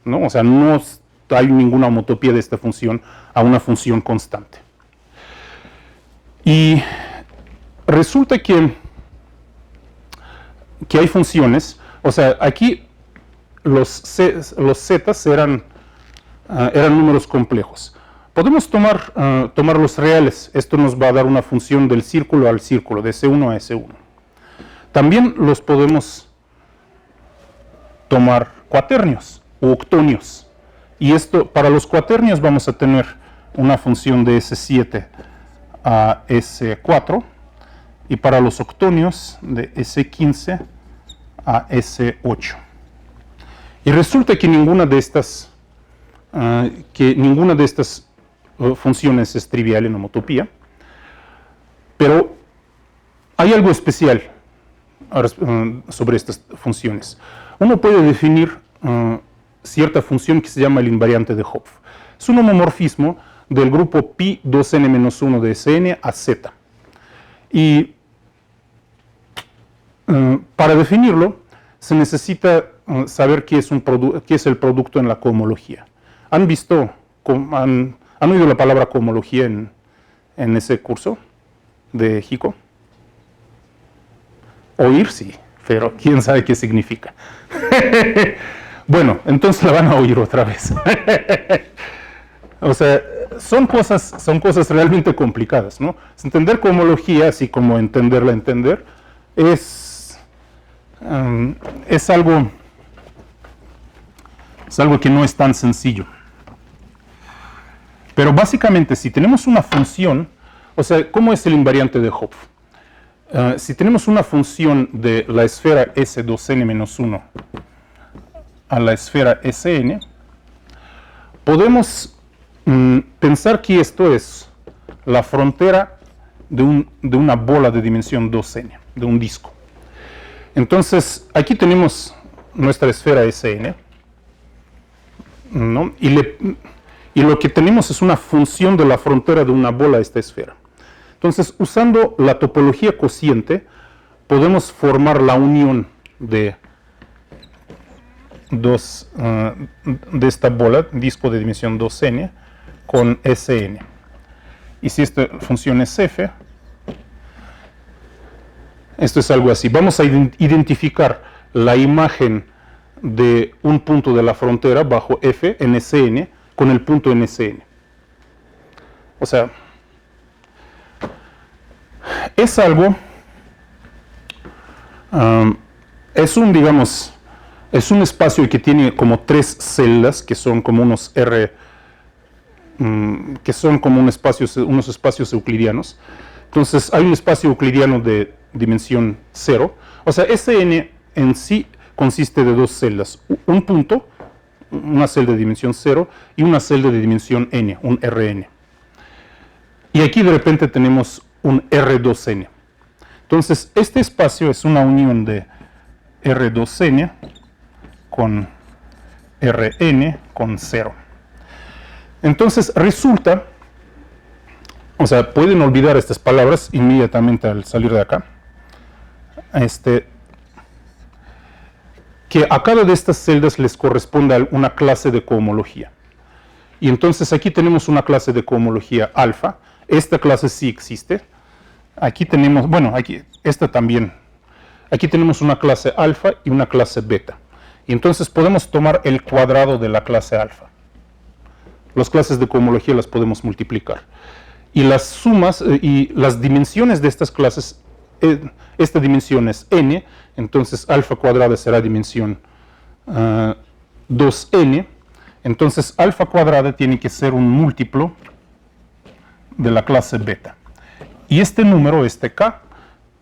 ¿no? O sea, no hay ninguna homotopía de esta función a una función constante. Y resulta que hay funciones, o sea, aquí los zetas eran números complejos. Podemos tomar los reales. Esto nos va a dar una función del círculo al círculo, de S1 a S1. También los podemos tomar cuaternios u octonios. Y esto, para los cuaternios vamos a tener una función de S7 a S4. Y para los octonios de S15 a S8. Y resulta que ninguna de estas funciones es trivial en homotopía, pero hay algo especial sobre estas funciones. Uno puede definir cierta función que se llama el invariante de Hopf. Es un homomorfismo del grupo pi 2n-1 de Sn a z. Y para definirlo se necesita saber qué es el producto en la cohomología. ¿Han oído la palabra cohomología en ese curso de Hico? Oír sí, pero quién sabe qué significa. Bueno, entonces la van a oír otra vez. O sea, son cosas realmente complicadas, ¿no? Entender cohomología, así como entenderla, es algo que no es tan sencillo. Pero básicamente, si tenemos una función, o sea, ¿cómo es el invariante de Hopf? Si tenemos una función de la esfera S2n-1 a la esfera Sn, podemos pensar que esto es la frontera de una bola de dimensión 2n, de un disco. Entonces, aquí tenemos nuestra esfera Sn, ¿no? Y lo que tenemos es una función de la frontera de una bola a esta esfera. Entonces, usando la topología cociente, podemos formar la unión de esta bola, disco de dimensión 2n, con Sn. Y si esta función es f, esto es algo así. Vamos a identificar la imagen de un punto de la frontera bajo f en Sn con el punto en Sn. O sea, es algo, digamos, es un espacio que tiene como 3 celdas que son como unos que son como unos espacios euclidianos. Entonces hay un espacio euclidiano de dimensión 0. O sea, Sn en sí consiste de 2 celdas. Un punto, una celda de dimensión 0, y una celda de dimensión n, un Rn. Y aquí de repente tenemos un R2n. Entonces, este espacio es una unión de R2n con Rn con 0. Entonces, resulta, o sea, pueden olvidar estas palabras inmediatamente al salir de acá, que a cada de estas celdas les corresponde una clase de cohomología. Y entonces aquí tenemos una clase de cohomología alfa. Esta clase sí existe. Aquí tenemos, bueno, esta también. Aquí tenemos una clase alfa y una clase beta. Y entonces podemos tomar el cuadrado de la clase alfa. Las clases de cohomología las podemos multiplicar. Y las sumas y las dimensiones de estas clases, esta dimensión es n, entonces alfa cuadrada será dimensión 2n. Entonces alfa cuadrada tiene que ser un múltiplo de la clase beta. Y este número, este k,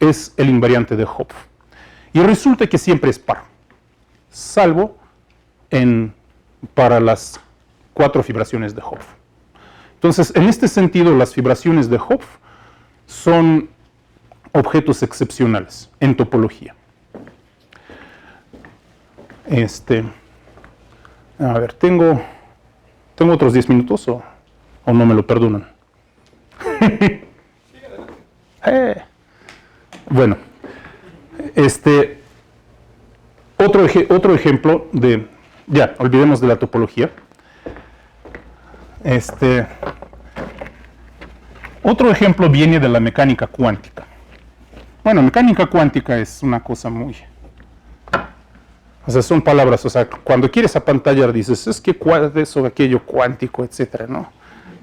es el invariante de Hopf. Y resulta que siempre es par, salvo para las 4 fibraciones de Hopf. Entonces, en este sentido, las fibraciones de Hopf son objetos excepcionales en topología. A ver, ¿tengo otros 10 minutos o no me lo perdonan? Bueno, otro ejemplo de, ya, olvidemos de la topología. Otro ejemplo viene de la mecánica cuántica. Bueno, mecánica cuántica es una cosa muy... O sea, son palabras, o sea, cuando quieres apantallar dices, es que eso, aquello cuántico, etcétera, ¿no?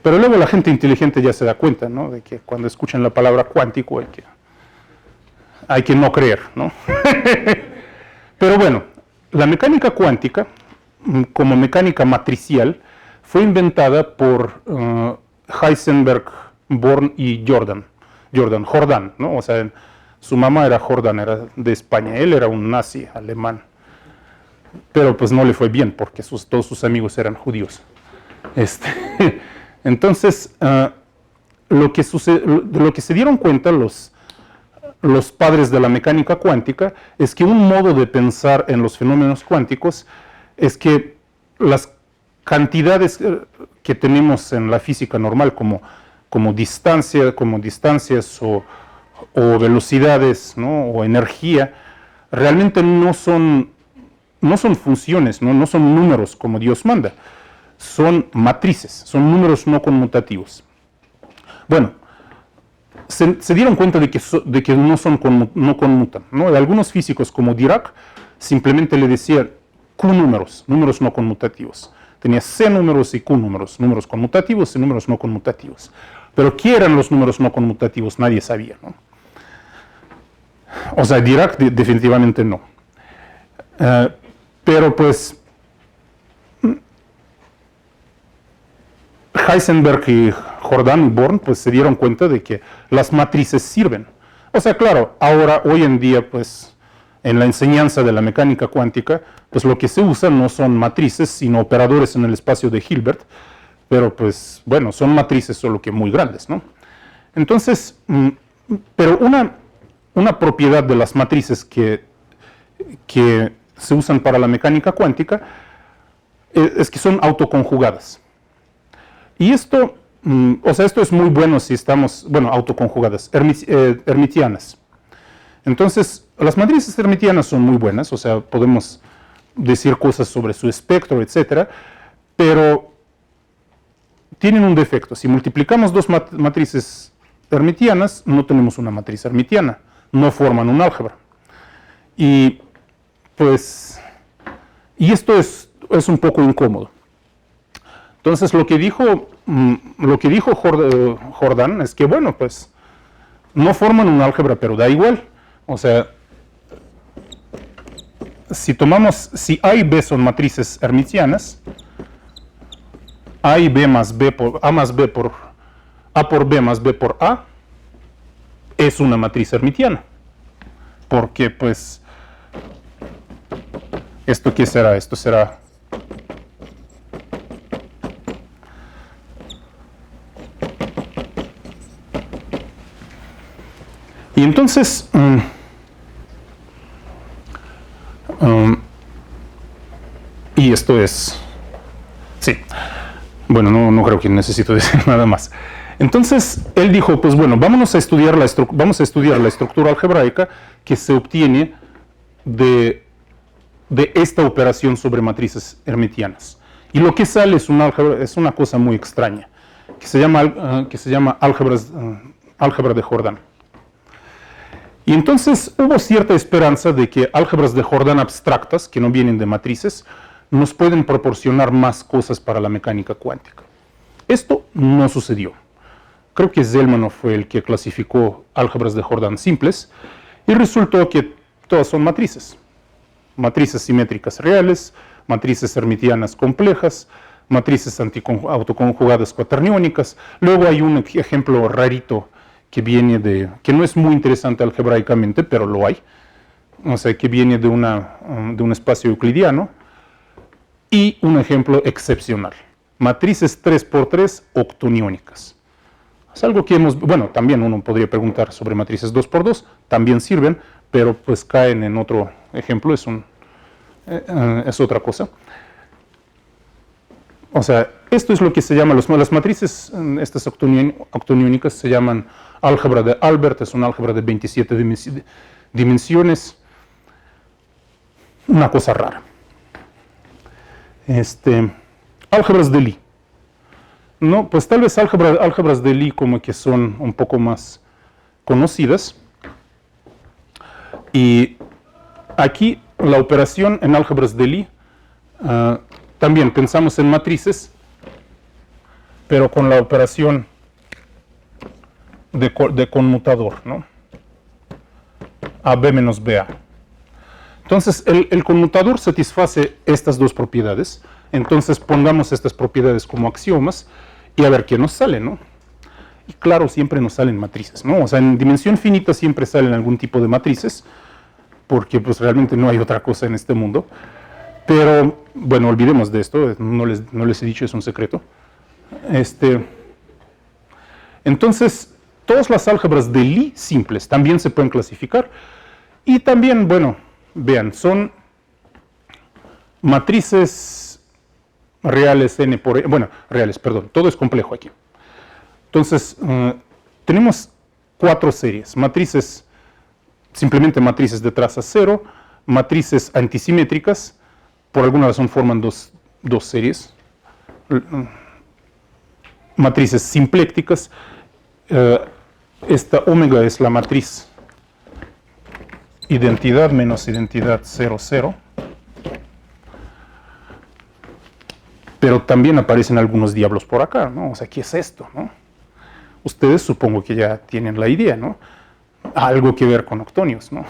Pero luego la gente inteligente ya se da cuenta, ¿no? De que cuando escuchan la palabra cuántico hay que no creer, ¿no? Pero bueno, la mecánica cuántica, como mecánica matricial, fue inventada por Heisenberg, Born y Jordan, ¿no? O sea, su mamá era Jordan, era de España, él era un nazi alemán. Pero pues no le fue bien porque todos sus amigos eran judíos. Entonces, lo que se dieron cuenta los padres de la mecánica cuántica es que un modo de pensar en los fenómenos cuánticos es que las cantidades que tenemos en la física normal como distancias o velocidades, ¿no? O energía, realmente no son funciones, no son números como Dios manda, son matrices, son números no conmutativos. Bueno, se dieron cuenta de que no conmutan, ¿no? Algunos físicos como Dirac simplemente le decían Q números no conmutativos. Tenía C números y Q números conmutativos y números no conmutativos. Pero ¿qué eran los números no conmutativos? Nadie sabía, ¿no? O sea, Dirac definitivamente no. Pero pues Heisenberg y Jordan y Born pues se dieron cuenta de que las matrices sirven. O sea, claro, ahora, hoy en día, pues, en la enseñanza de la mecánica cuántica, pues lo que se usa no son matrices, sino operadores en el espacio de Hilbert, pero pues, bueno, son matrices solo que muy grandes, ¿no? Entonces, pero una propiedad de las matrices que se usan para la mecánica cuántica es que son autoconjugadas. Y esto, o sea, esto es muy bueno si estamos, bueno, autoconjugadas, hermitianas. Entonces, las matrices hermitianas son muy buenas, o sea, podemos decir cosas sobre su espectro, etcétera, pero tienen un defecto. Si multiplicamos dos matrices hermitianas, no tenemos una matriz hermitiana, no forman un álgebra. Y pues, y esto es un poco incómodo. Entonces, lo que dijo Jordan es que, bueno, pues, no forman un álgebra, pero da igual. O sea, si A y B son matrices hermitianas, A y B más B por A más B por A por B más B por A es una matriz hermitiana. Porque, pues, ¿esto qué será? Esto será y entonces, y esto es, sí, bueno, no creo que necesito decir nada más. Entonces, él dijo, pues bueno, vamos a estudiar la estructura algebraica que se obtiene de esta operación sobre matrices hermitianas. Y lo que sale es una cosa muy extraña, que se llama álgebra de Jordan. Y entonces hubo cierta esperanza de que álgebras de Jordan abstractas, que no vienen de matrices, nos pueden proporcionar más cosas para la mecánica cuántica. Esto no sucedió. Creo que Zelmanov fue el que clasificó álgebras de Jordan simples y resultó que todas son matrices. Matrices simétricas reales, matrices hermitianas complejas, matrices autoconjugadas cuaterniónicas. Luego hay un ejemplo rarito que no es muy interesante algebraicamente, pero lo hay. O sea, que viene de un espacio euclidiano. Y un ejemplo excepcional. Matrices 3×3 octoniónicas. Es algo que bueno, también uno podría preguntar sobre matrices 2×2, también sirven, pero pues caen en otro ejemplo, es otra cosa. O sea, esto es lo que se llama, las matrices, estas octoniónicas se llaman álgebra de Albert, es un álgebra de 27 dimensiones, una cosa rara. Álgebras de Lie. No, pues tal vez álgebras de Lie como que son un poco más conocidas. Y aquí la operación en álgebras de Lie, también pensamos en matrices, pero con la operación de conmutador, ¿no? AB menos BA. Entonces, el conmutador satisface estas dos propiedades. Entonces, pongamos estas propiedades como axiomas y a ver qué nos sale, ¿no? Y claro, siempre nos salen matrices, ¿no? O sea, en dimensión finita siempre salen algún tipo de matrices, porque pues realmente no hay otra cosa en este mundo. Pero, bueno, olvidemos de esto, no les he dicho, es un secreto. Entonces, todas las álgebras de Lie simples también se pueden clasificar. Y también, bueno, vean, son matrices reales n por n, bueno, reales, perdón, todo es complejo aquí. Entonces, tenemos 4 series, matrices, simplemente matrices de traza 0, matrices antisimétricas, por alguna razón forman dos series, matrices simplécticas, esta omega es la matriz identidad menos identidad 0, 0, pero también aparecen algunos diablos por acá, ¿no? O sea, ¿qué es esto, no? Ustedes supongo que ya tienen la idea, ¿no? Algo que ver con octonios, ¿no?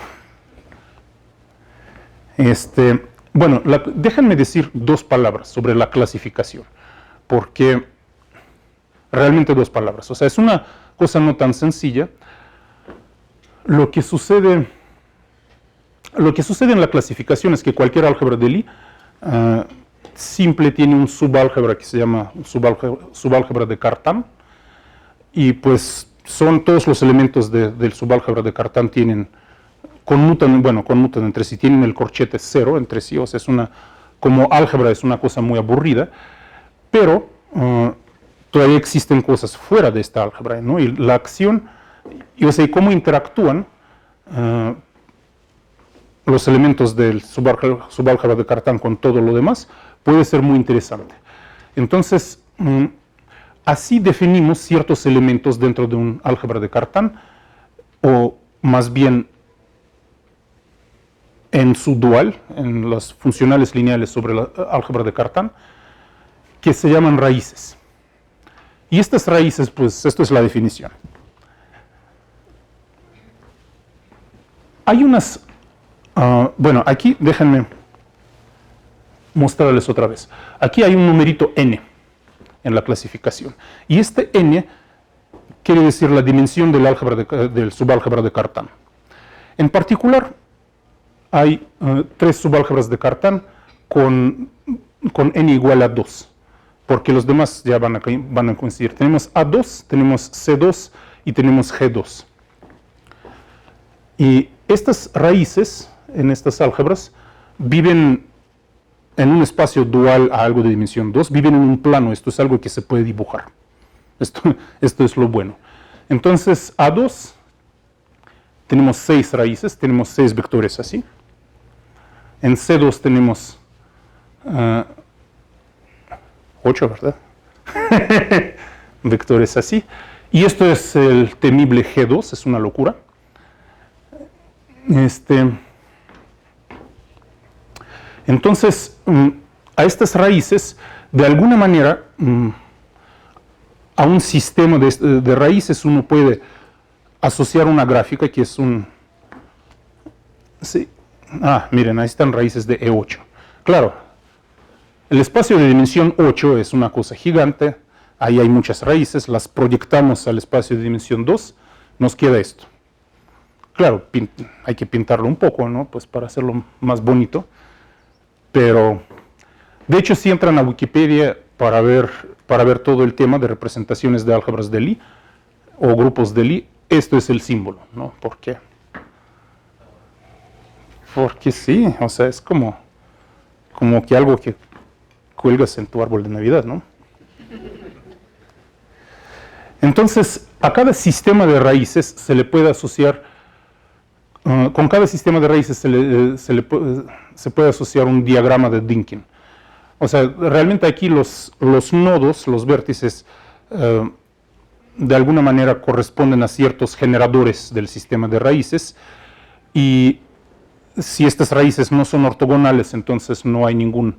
Bueno, déjenme decir 2 palabras sobre la clasificación, porque realmente 2 palabras, o sea, es una cosa no tan sencilla. lo que sucede en la clasificación es que cualquier álgebra de Lie simple tiene un subálgebra que se llama subálgebra de Cartan, y pues son todos los elementos del subálgebra de Cartan conmutan entre sí, tienen el corchete cero entre sí, o sea, como álgebra es una cosa muy aburrida, pero todavía existen cosas fuera de esta álgebra, ¿no? Y la acción, o sea, y cómo interactúan los elementos del subálgebra de Cartan con todo lo demás, puede ser muy interesante. Entonces, así definimos ciertos elementos dentro de un álgebra de Cartan, o más bien en su dual, en las funcionales lineales sobre la álgebra de Cartan, que se llaman raíces. Y estas raíces, pues, esto es la definición. Hay unas, bueno, aquí déjenme mostrarles otra vez. Aquí hay un numerito n en la clasificación. Y este n quiere decir la dimensión del subálgebra de Cartan. En particular, hay 3 subálgebras de Cartan con n igual a 2, porque los demás ya van a coincidir. Tenemos A2, tenemos C2 y tenemos G2. Y estas raíces en estas álgebras viven en un espacio dual a algo de dimensión 2, viven en un plano. Esto es algo que se puede dibujar. Esto es lo bueno. Entonces, A2, tenemos 6 raíces, tenemos 6 vectores así. En C2 tenemos 8, ¿verdad? Vectores así. Y esto es el temible G2, es una locura. Entonces, a estas raíces, de alguna manera, a un sistema de raíces uno puede asociar una gráfica que es un... Sí. Miren, ahí están raíces de E8. Claro, el espacio de dimensión 8 es una cosa gigante, ahí hay muchas raíces, las proyectamos al espacio de dimensión 2, nos queda esto. Claro, hay que pintarlo un poco, ¿no? Pues para hacerlo más bonito, pero de hecho si entran a Wikipedia para ver todo el tema de representaciones de álgebras de Lie o grupos de Lie, esto es el símbolo, ¿no? ¿Por qué? Porque sí, o sea, es como que algo que cuelgas en tu árbol de Navidad, ¿no? Entonces, a cada sistema de raíces se le puede asociar, con cada sistema de raíces se puede asociar un diagrama de Dynkin. O sea, realmente aquí los nodos, los vértices, de alguna manera corresponden a ciertos generadores del sistema de raíces, y si estas raíces no son ortogonales, entonces no hay ninguna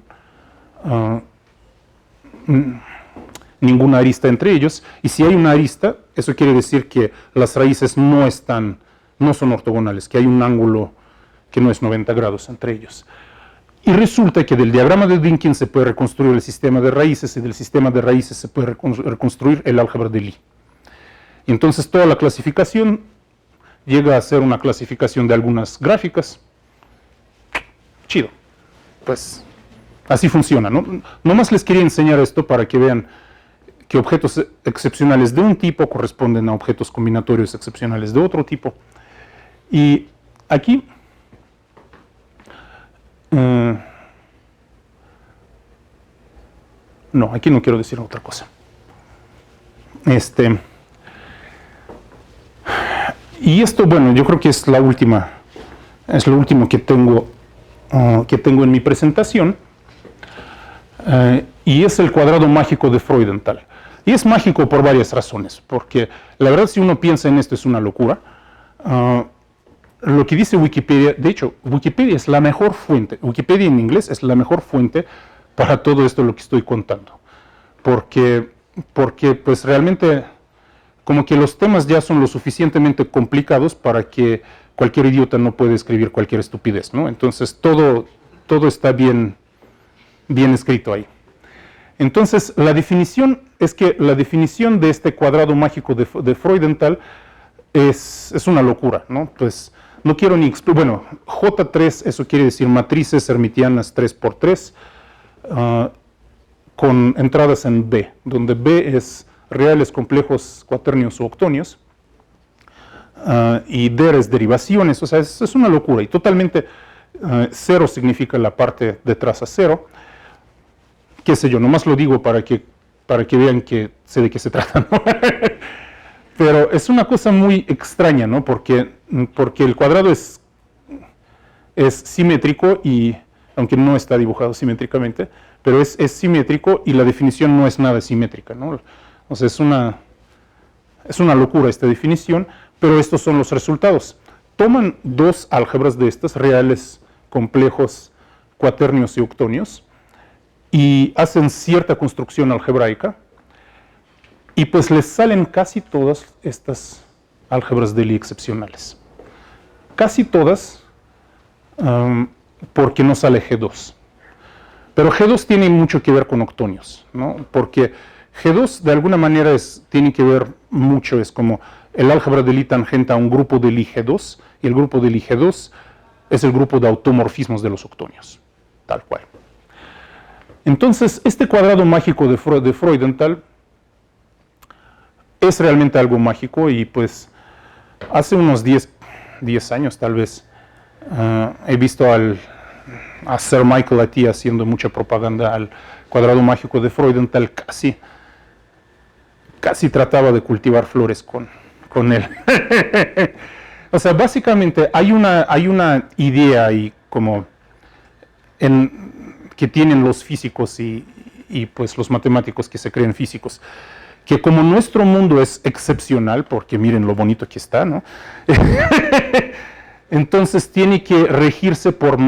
arista entre ellos, y si hay una arista, eso quiere decir que las raíces no son ortogonales, que hay un ángulo que no es 90 grados entre ellos. Y resulta que del diagrama de Dynkin se puede reconstruir el sistema de raíces, y del sistema de raíces se puede reconstruir el álgebra de Lie. Y entonces toda la clasificación llega a ser una clasificación de algunas gráficas. Chido. Pues así funciona, ¿no? Nomás les quería enseñar esto para que vean que objetos excepcionales de un tipo corresponden a objetos combinatorios excepcionales de otro tipo. Y aquí no, aquí no quiero decir otra cosa. Y esto, bueno, yo creo que es lo último que tengo en mi presentación, y es el cuadrado mágico de Freudenthal. Y es mágico por varias razones, porque la verdad si uno piensa en esto es una locura. Lo que dice Wikipedia, de hecho, Wikipedia es la mejor fuente, Wikipedia en inglés es la mejor fuente para todo esto lo que estoy contando, porque pues realmente como que los temas ya son lo suficientemente complicados para que cualquier idiota no puede escribir cualquier estupidez, ¿no? Entonces todo está bien escrito ahí. Entonces la definición es que la definición de este cuadrado mágico de Freudenthal es una locura, ¿no? Pues no quiero ni explicar. Bueno, J3, eso quiere decir matrices hermitianas 3×3, con entradas en B, donde B es reales, complejos, cuaternios o octonios, y D es derivaciones. O sea, es una locura. Y totalmente, 0 significa la parte detrás a 0. Qué sé yo, nomás lo digo para que vean que sé de qué se trata, ¿no? Pero es una cosa muy extraña, ¿no? Porque el cuadrado es simétrico, y aunque no está dibujado simétricamente, pero es simétrico, y la definición no es nada simétrica, ¿no? O sea, es una locura esta definición, pero estos son los resultados. Toman dos álgebras de estas, reales, complejos, cuaternios y octonios, y hacen cierta construcción algebraica, y pues les salen casi todas estas álgebras de Lie excepcionales. Casi todas, porque no sale G2. Pero G2 tiene mucho que ver con octonios, ¿no? Porque G2 de alguna manera tiene que ver mucho, es como el álgebra de Lie tangente a un grupo de Lie G2, y el grupo de Lie G2 es el grupo de automorfismos de los octonios, tal cual. Entonces, este cuadrado mágico de Freudenthal es realmente algo mágico, y pues hace unos 10 años tal vez he visto a Sir Michael Atiyah haciendo mucha propaganda al cuadrado mágico de Freudenthal. Casi trataba de cultivar flores con él. O sea, básicamente hay una idea ahí como que tienen los físicos y pues los matemáticos que se creen físicos, que como nuestro mundo es excepcional, porque miren lo bonito que está, ¿no? Entonces tiene que regirse por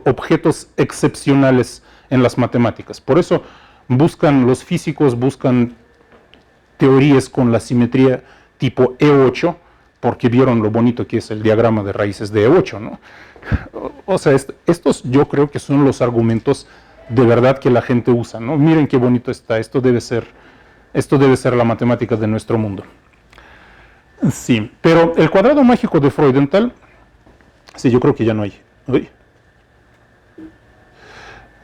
objetos excepcionales en las matemáticas. Por eso los físicos buscan teorías con la simetría tipo E8, porque vieron lo bonito que es el diagrama de raíces de E8, ¿no? O sea, estos yo creo que son los argumentos de verdad que la gente usa, ¿no? Miren qué bonito está, esto debe ser la matemática de nuestro mundo. Sí, pero el cuadrado mágico de Freudenthal, sí, yo creo que ya no hay. Uy.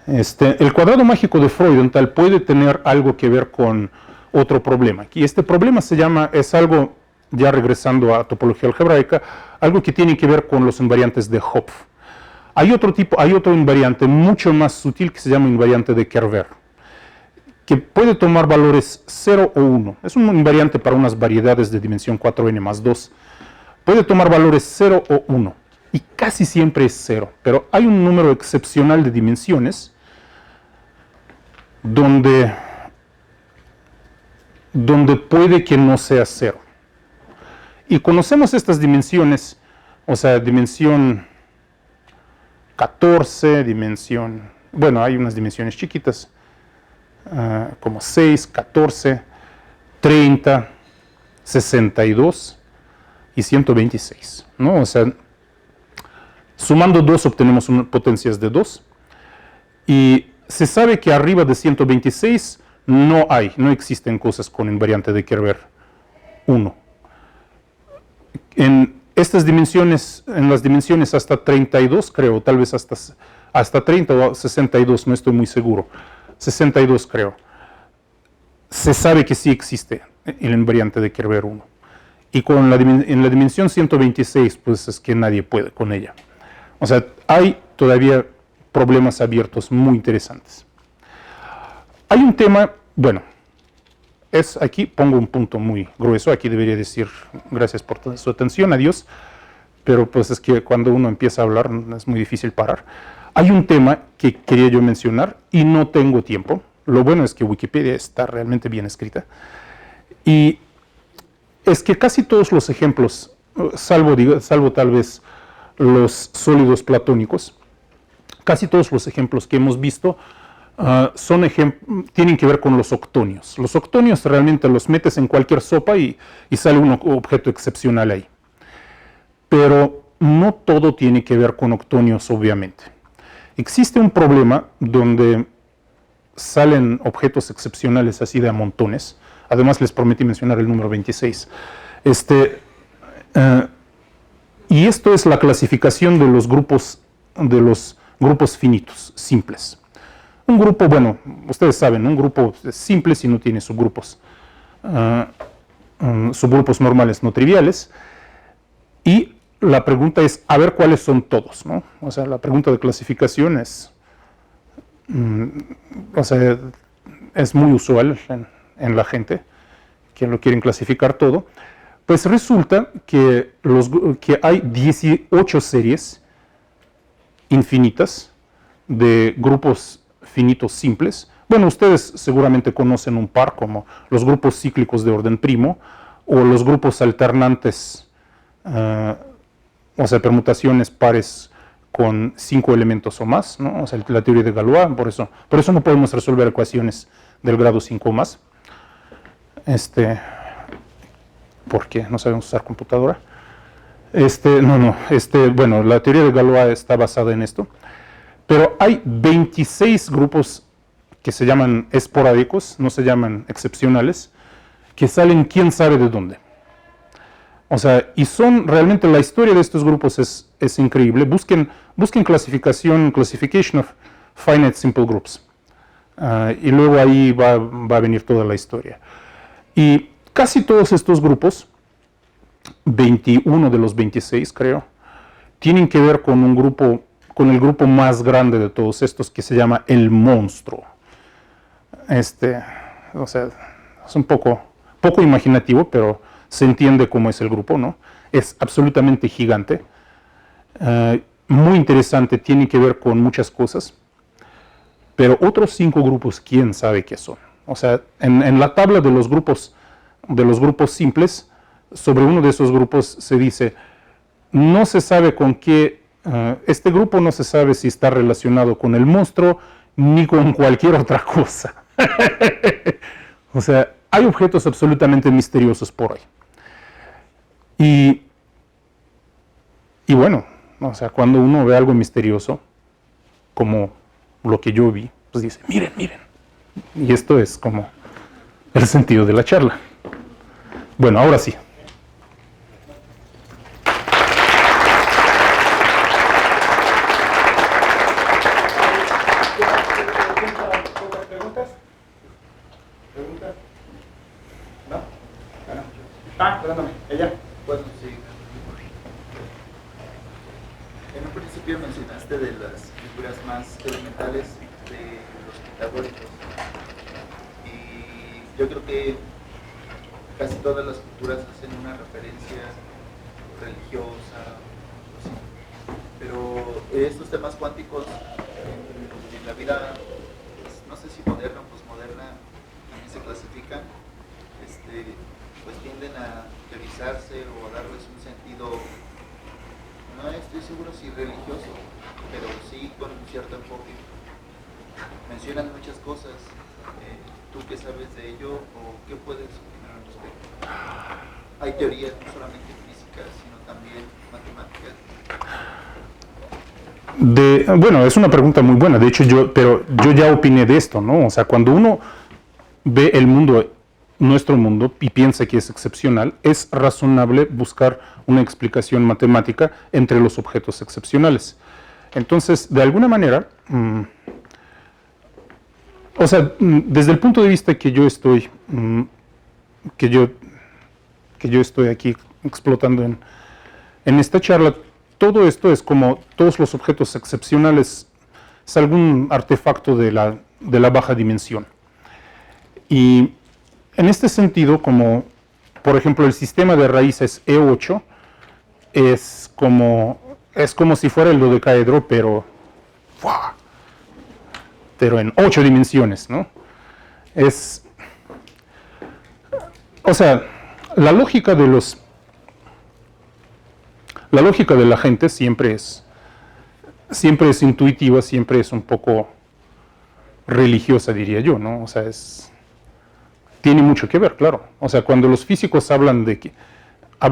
El cuadrado mágico de Freudenthal puede tener algo que ver con otro problema. Y este problema es algo, ya regresando a topología algebraica, algo que tiene que ver con los invariantes de Hopf. Hay otro invariante mucho más sutil que se llama invariante de Kerver, que puede tomar valores 0 o 1. Es un invariante para unas variedades de dimensión 4n más 2. Puede tomar valores 0 o 1, y casi siempre es 0, pero hay un número excepcional de dimensiones donde puede que no sea 0. Y conocemos estas dimensiones, o sea, dimensión 14, bueno, hay unas dimensiones chiquitas, como 6, 14, 30, 62 y 126, ¿no? O sea, sumando 2 obtenemos potencias de 2, y se sabe que arriba de 126 no existen cosas con invariante de Kerber 1. En estas dimensiones, en las dimensiones hasta 32, creo, tal vez hasta 30 o 62, no estoy muy seguro, 62 creo, se sabe que sí existe el invariante de Kerber 1. Y en la dimensión 126, pues es que nadie puede con ella. O sea, hay todavía problemas abiertos muy interesantes. Hay un tema, bueno, aquí pongo un punto muy grueso, aquí debería decir gracias por su atención, adiós, pero pues es que cuando uno empieza a hablar es muy difícil parar. Hay un tema que quería yo mencionar y no tengo tiempo. Lo bueno es que Wikipedia está realmente bien escrita, y es que casi todos los ejemplos, salvo tal vez los sólidos platónicos, casi todos los ejemplos que hemos visto tienen que ver con los octonios. Los octonios realmente los metes en cualquier sopa y sale un objeto excepcional ahí. Pero no todo tiene que ver con octonios, obviamente. Existe un problema donde salen objetos excepcionales así de a montones. Además, les prometí mencionar el número 26. Y esto es la clasificación de los grupos finitos, simples. Un grupo, bueno, ustedes saben, un grupo es simple si no tiene subgrupos. Subgrupos normales no triviales. Y la pregunta es, a ver cuáles son todos, ¿no? O sea, la pregunta de clasificación es, o sea, es muy usual en la gente, que lo quieren clasificar todo. Pues resulta que hay 18 series infinitas de grupos finitos simples. Bueno, ustedes seguramente conocen un par como los grupos cíclicos de orden primo o los grupos alternantes, o sea, permutaciones pares con 5 elementos o más, ¿no? O sea, la teoría de Galois, por eso no podemos resolver ecuaciones del grado 5 o más. Porque no sabemos usar computadora. Bueno, la teoría de Galois está basada en esto. Pero hay 26 grupos que se llaman esporádicos, no se llaman excepcionales, que salen quién sabe de dónde. O sea, y son realmente la historia de estos grupos es increíble. Busquen Classification of Finite Simple Groups. Y luego ahí va a venir toda la historia. Y casi todos estos grupos, 21 de los 26 creo, tienen que ver con el grupo más grande de todos estos que se llama el monstruo. O sea, es un poco imaginativo, pero se entiende cómo es el grupo, ¿no? Es absolutamente gigante, muy interesante, tiene que ver con muchas cosas, pero otros 5 grupos, quién sabe qué son. O sea, en la tabla de los grupos simples, sobre uno de esos grupos se dice, no se sabe con qué, este grupo no se sabe si está relacionado con el monstruo ni con cualquier otra cosa. O sea, hay objetos absolutamente misteriosos por ahí. Y bueno, o sea, cuando uno ve algo misterioso, como lo que yo vi, pues dice, miren, miren. Y esto es como el sentido de la charla. Bueno, ahora sí. ¿Preguntas? ¿No? Perdóname, ella. Bueno, sí. En un principio mencionaste de las figuras más elementales de los pitagóricos. Y yo creo que casi todas las culturas hacen una referencia religiosa, o así. Pero estos temas cuánticos en la vida, pues, no sé si moderna o posmoderna, también se clasifican, pues tienden a teorizarse o a darles un sentido, no estoy seguro si religioso, pero sí con un cierto enfoque. Mencionan muchas cosas. ¿Tú qué sabes de ello o qué puedes opinar al respecto? Hay teorías no solamente físicas, sino también matemáticas. Bueno, es una pregunta muy buena. De hecho, yo ya opiné de esto, ¿no? O sea, cuando uno ve el mundo, nuestro mundo, y piensa que es excepcional, es razonable buscar una explicación matemática entre los objetos excepcionales. Entonces, de alguna manera, o sea, desde el punto de vista que yo estoy aquí explotando en esta charla, todo esto es como todos los objetos excepcionales, es algún artefacto de la baja dimensión. Y en este sentido, como por ejemplo el sistema de raíces E8 es como si fuera el dodecaedro, pero en 8 dimensiones, ¿no? O sea, la lógica de la gente siempre es intuitiva, siempre es un poco religiosa, diría yo, ¿no? O sea, tiene mucho que ver, claro. O sea, cuando los físicos hablan de que, a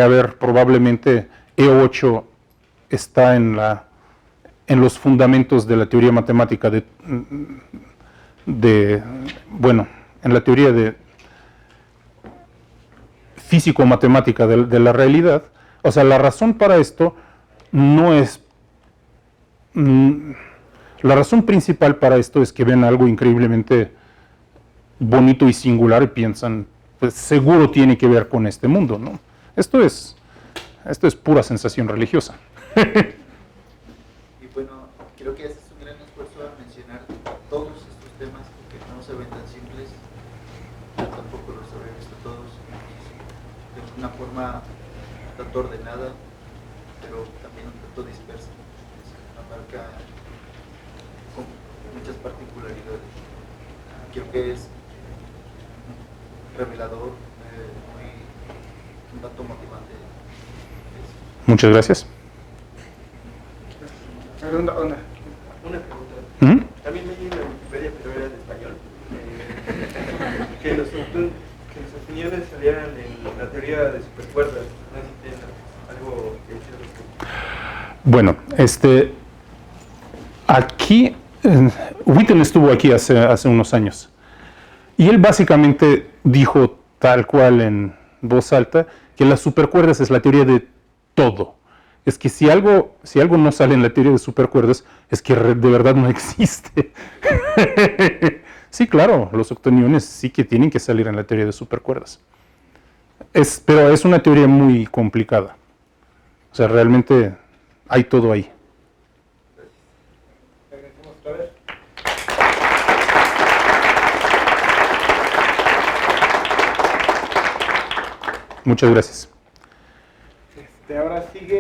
ver, probablemente E8 está en los fundamentos de la teoría matemática bueno, en la teoría físico-matemática de la realidad. O sea, la razón para esto no es... la razón principal para esto es que ven algo increíblemente bonito y singular y piensan, pues seguro tiene que ver con este mundo, ¿no? Esto es pura sensación religiosa. Y bueno, creo que haces un gran esfuerzo a mencionar todos estos temas porque no se ven tan simples. Yo tampoco los había visto todos de una forma tanto ordenada, pero también un tanto dispersa. Es una marca con muchas particularidades. Creo que es revelador, un tanto motivante. Muchas gracias. Una Una pregunta. A mí me llegó en la Wikipedia, pero era en español. Que los opiniones salieran en la teoría de supercuerdas. No sé si tienen algo que decir al respecto. Bueno, aquí, Witten estuvo aquí hace unos años. Y él básicamente dijo tal cual en voz alta que las supercuerdas es la teoría de todo. Es que si algo no sale en la teoría de supercuerdas, es que de verdad no existe. Sí, claro, los octoniones sí que tienen que salir en la teoría de supercuerdas. Pero es una teoría muy complicada. O sea, realmente hay todo ahí. Regresemos otra vez. Muchas gracias. Ahora sigue